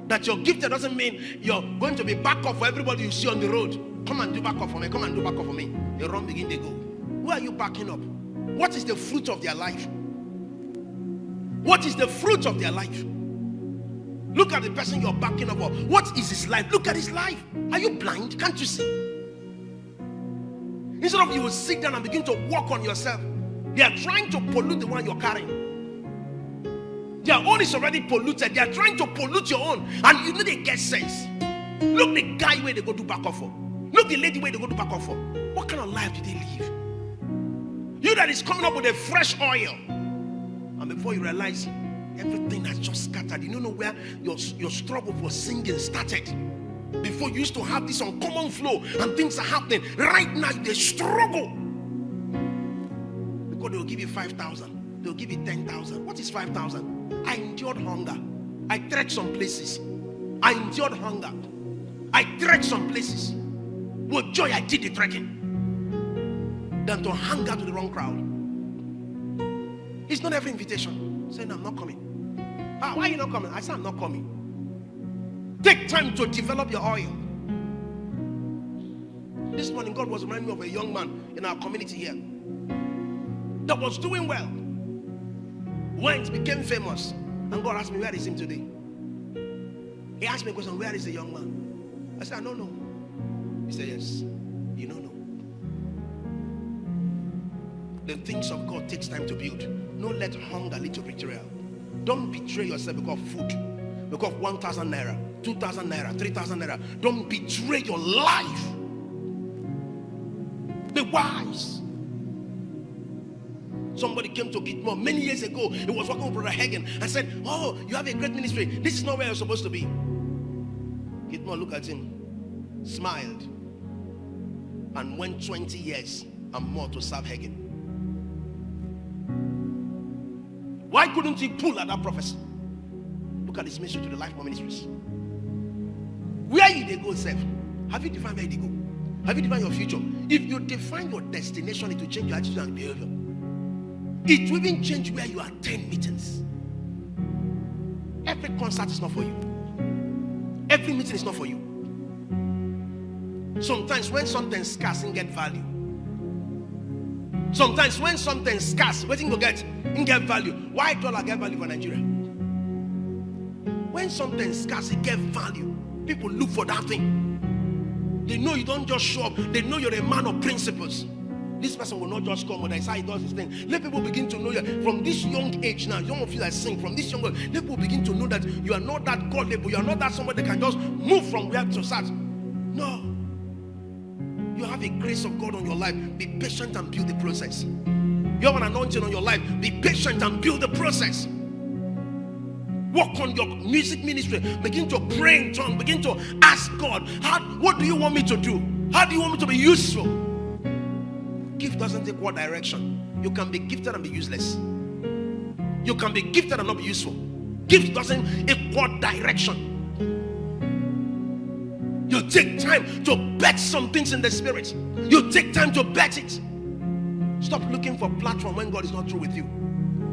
That you're gifted doesn't mean you're going to be backup for everybody you see on the road. Come and do backup for me. Come and do backup for me. They run, begin, they go. Who are you backing up? What is the fruit of their life? What is the fruit of their life? Look at the person you're backing up. What is his life? Look at his life. Are you blind? Can't you see? Instead of you will sit down and begin to work on yourself, they are trying to pollute the one you're carrying. Their own is already polluted. They are trying to pollute your own. And you know they get sense. Look the guy where they go to back off for. Look the lady where they go to back off for. What kind of life did they live? You that is coming up with a fresh oil. And before you realize, everything has just scattered. You don't know where your struggle for singing started. Before you used to have this uncommon flow and things are happening. Right now they struggle. Because they'll give you 5,000. They'll give you 10,000. What is 5,000? I endured hunger. I trekked some places. I endured hunger. I trekked some places. With joy I did the trekking. Than to hang out with the wrong crowd. It's not every invitation. Saying I'm not coming. Why are you not coming? I said I'm not coming. Take time to develop your oil. This morning God was reminding me of a young man in our community here that was doing well. Went, became famous. And God asked me, where is him today? He asked me a question, where is the young man? I said, I don't know. He said, yes, you don't know. The things of God takes time to build. Don't let hunger lead to betrayal. Don't betray yourself because of food, because of 1,000 naira, 2,000 naira, 3,000 naira. Don't betray your life. Be wise. Somebody came to Gitmo many years ago. He was working with Brother Hagen and said, oh, you have a great ministry. This is not where you're supposed to be. Gitmo looked at him, smiled, and went 20 years and more to serve Hagen. Why couldn't he pull at that prophecy? Look at his ministry to the Life More Ministries. Where you they go, self? Have you defined where they go? Have you defined your future? If you define your destination, it will change your attitude and behavior. It will even change where you attend meetings. Every concert is not for you. Every meeting is not for you. Sometimes when something's scarce, you get value. Sometimes when something's scarce, waiting to get, you get value. Why dollar get value for Nigeria? When something's scarce, you get value. People look for that thing. They know you don't just show up. They know you're a man of principles. This person will not just come, but that's how he does his thing. Let people begin to know you from this young age now. Young of you that sing from this young age. Let people begin to know that you are not that gullible. You are not that somebody that can just move from where to start. No. You have a grace of God on your life. Be patient and build the process. You have an anointing on your life. Be patient and build the process. Work on your music ministry. Begin to pray in tongues. Begin to ask God, what do you want me to do? How do you want me to be useful? Gift doesn't take one direction. You can be gifted and be useless. You can be gifted and not be useful. Gift doesn't equal direction. You take time to bet some things in the spirit. You take time to bet it. Stop looking for platform when God is not through with you.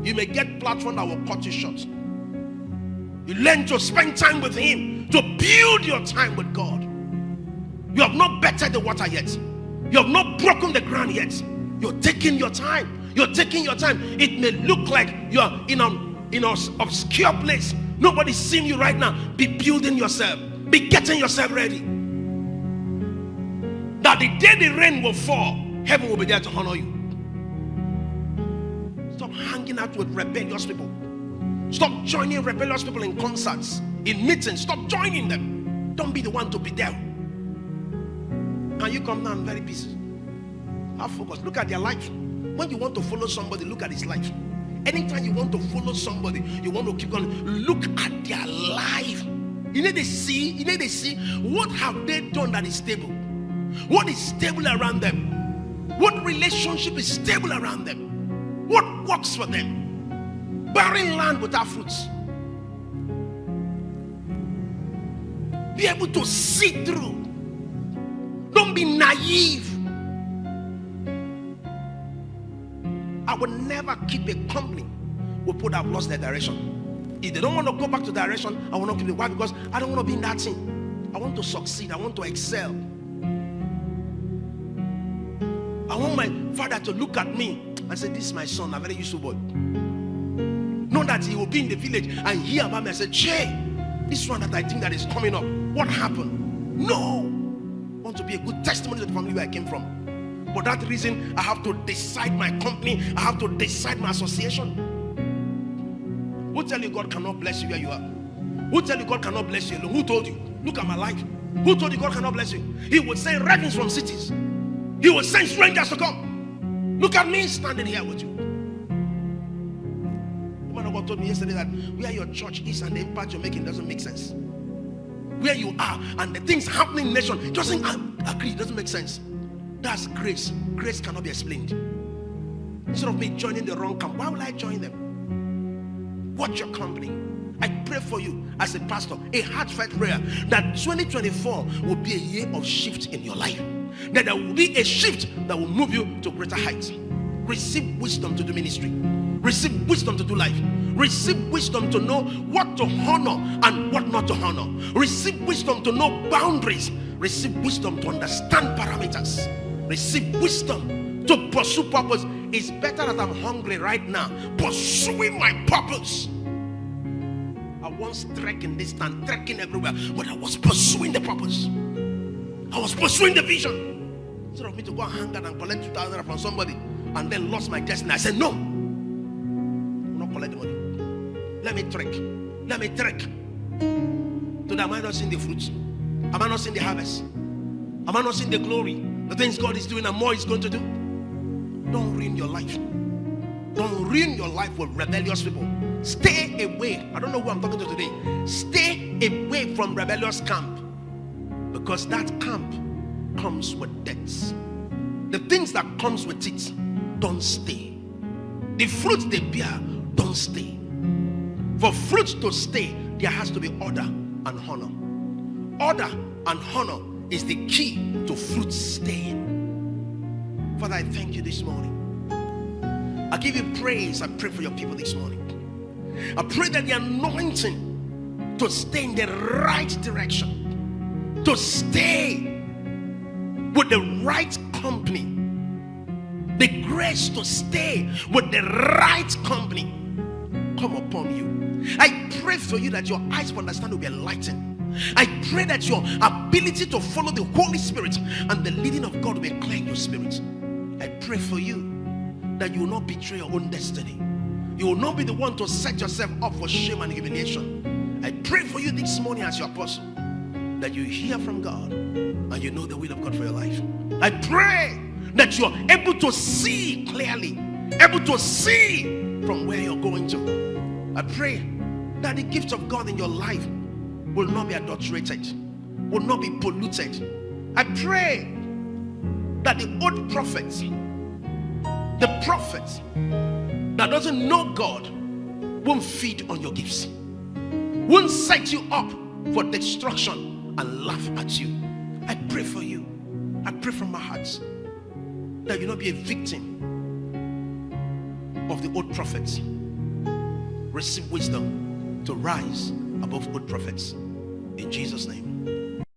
You may get platform that will cut you short. You learn to spend time with him, to build your time with God. You have not bettered the water yet. You have not broken the ground yet. You're taking your time. You're taking your time. It may look like you're in an obscure place. Nobody's seeing you right now. Be building yourself. Be getting yourself ready. That the day the rain will fall, heaven will be there to honor you. Stop hanging out with rebellious people. Stop joining rebellious people in concerts, in meetings. Stop joining them. Don't be the one to be there. And you come now, I'm very busy. Have focus. Look at their life. When you want to follow somebody, look at his life. Anytime you want to follow somebody, you want to keep going, look at their life. You need to see what have they done that is stable. What is stable around them? What relationship is stable around them? What works for them? Barren land without fruits. Be able to see through. Don't be naive. I will never keep a company with people that have lost their direction. If they don't want to go back to direction, I will not keep it. Why? Because I don't want to be in that thing. I want to succeed. I want to excel. I want my father to look at me and say, this is my son, a very useful boy. Not that he will be in the village and hear about me and say, Che, this one that I think that is coming up, what happened? No. I want to be a good testimony to the family where I came from. For that reason, I have to decide my company. I have to decide my association. Who tell you God cannot bless you where you are? Who tell you God cannot bless you alone? Who told you? Look at my life. Who told you God cannot bless you? He would send ravens from cities. He would send strangers to come. Look at me standing here with you. The man of God told me yesterday that where your church is and the impact you're making doesn't make sense. Where you are and the things happening in the nation doesn't agree, doesn't make sense. That's grace. Grace cannot be explained. Instead of me joining the wrong camp, why will I join them? Watch your company. I pray for you as a pastor, a heartfelt prayer that 2024 will be a year of shift in your life. That there will be a shift that will move you to greater heights. Receive wisdom to do ministry. Receive wisdom to do life. Receive wisdom to know what to honor and what not to honor. Receive wisdom to know boundaries. Receive wisdom to understand parameters. Receive wisdom to pursue purpose. It's better that I'm hungry right now, pursuing my purpose. I once trekking this time, trekking everywhere, but I was pursuing the purpose. I was pursuing the vision. Instead of me to go and hang out and collect 2,000 from somebody and then lost my destiny, I said, no, I'm not collect the money. Let me trek. Let me trek. So that am I not seeing the fruits? Am I not seeing the harvest? Am I not seeing the glory? The things God is doing and more He's going to do. Don't ruin your life. Don't ruin your life with rebellious people. Stay away. I don't know who I'm talking to today. Stay away from rebellious camp. Because that camp comes with debts. The things that comes with it don't stay. The fruits they bear don't stay. For fruits to stay, there has to be order and honor. Order and honor is the key to fruit staying. Father, I thank you this morning. I give you praise. I pray for your people this morning. I pray that the anointing to stay in the right direction, to stay with the right company, the grace to stay with the right company come upon you. I pray for you that your eyes of understanding will be enlightened. I pray that your ability to follow the Holy Spirit and the leading of God will be clear in your spirit. I pray for you that you will not betray your own destiny. You will not be the one to set yourself up for shame and humiliation. I pray for you this morning as your apostle that you hear from God and you know the will of God for your life. I pray that you're able to see clearly, able to see from where you're going to. I pray that the gift of God in your life will not be adulterated, will not be polluted. I pray that the old prophets, the prophet that doesn't know God, won't feed on your gifts, won't set you up for destruction and laugh at you. I pray for you. I pray from my heart that you not be a victim of the old prophets. Receive wisdom to rise above old prophets. In Jesus' name.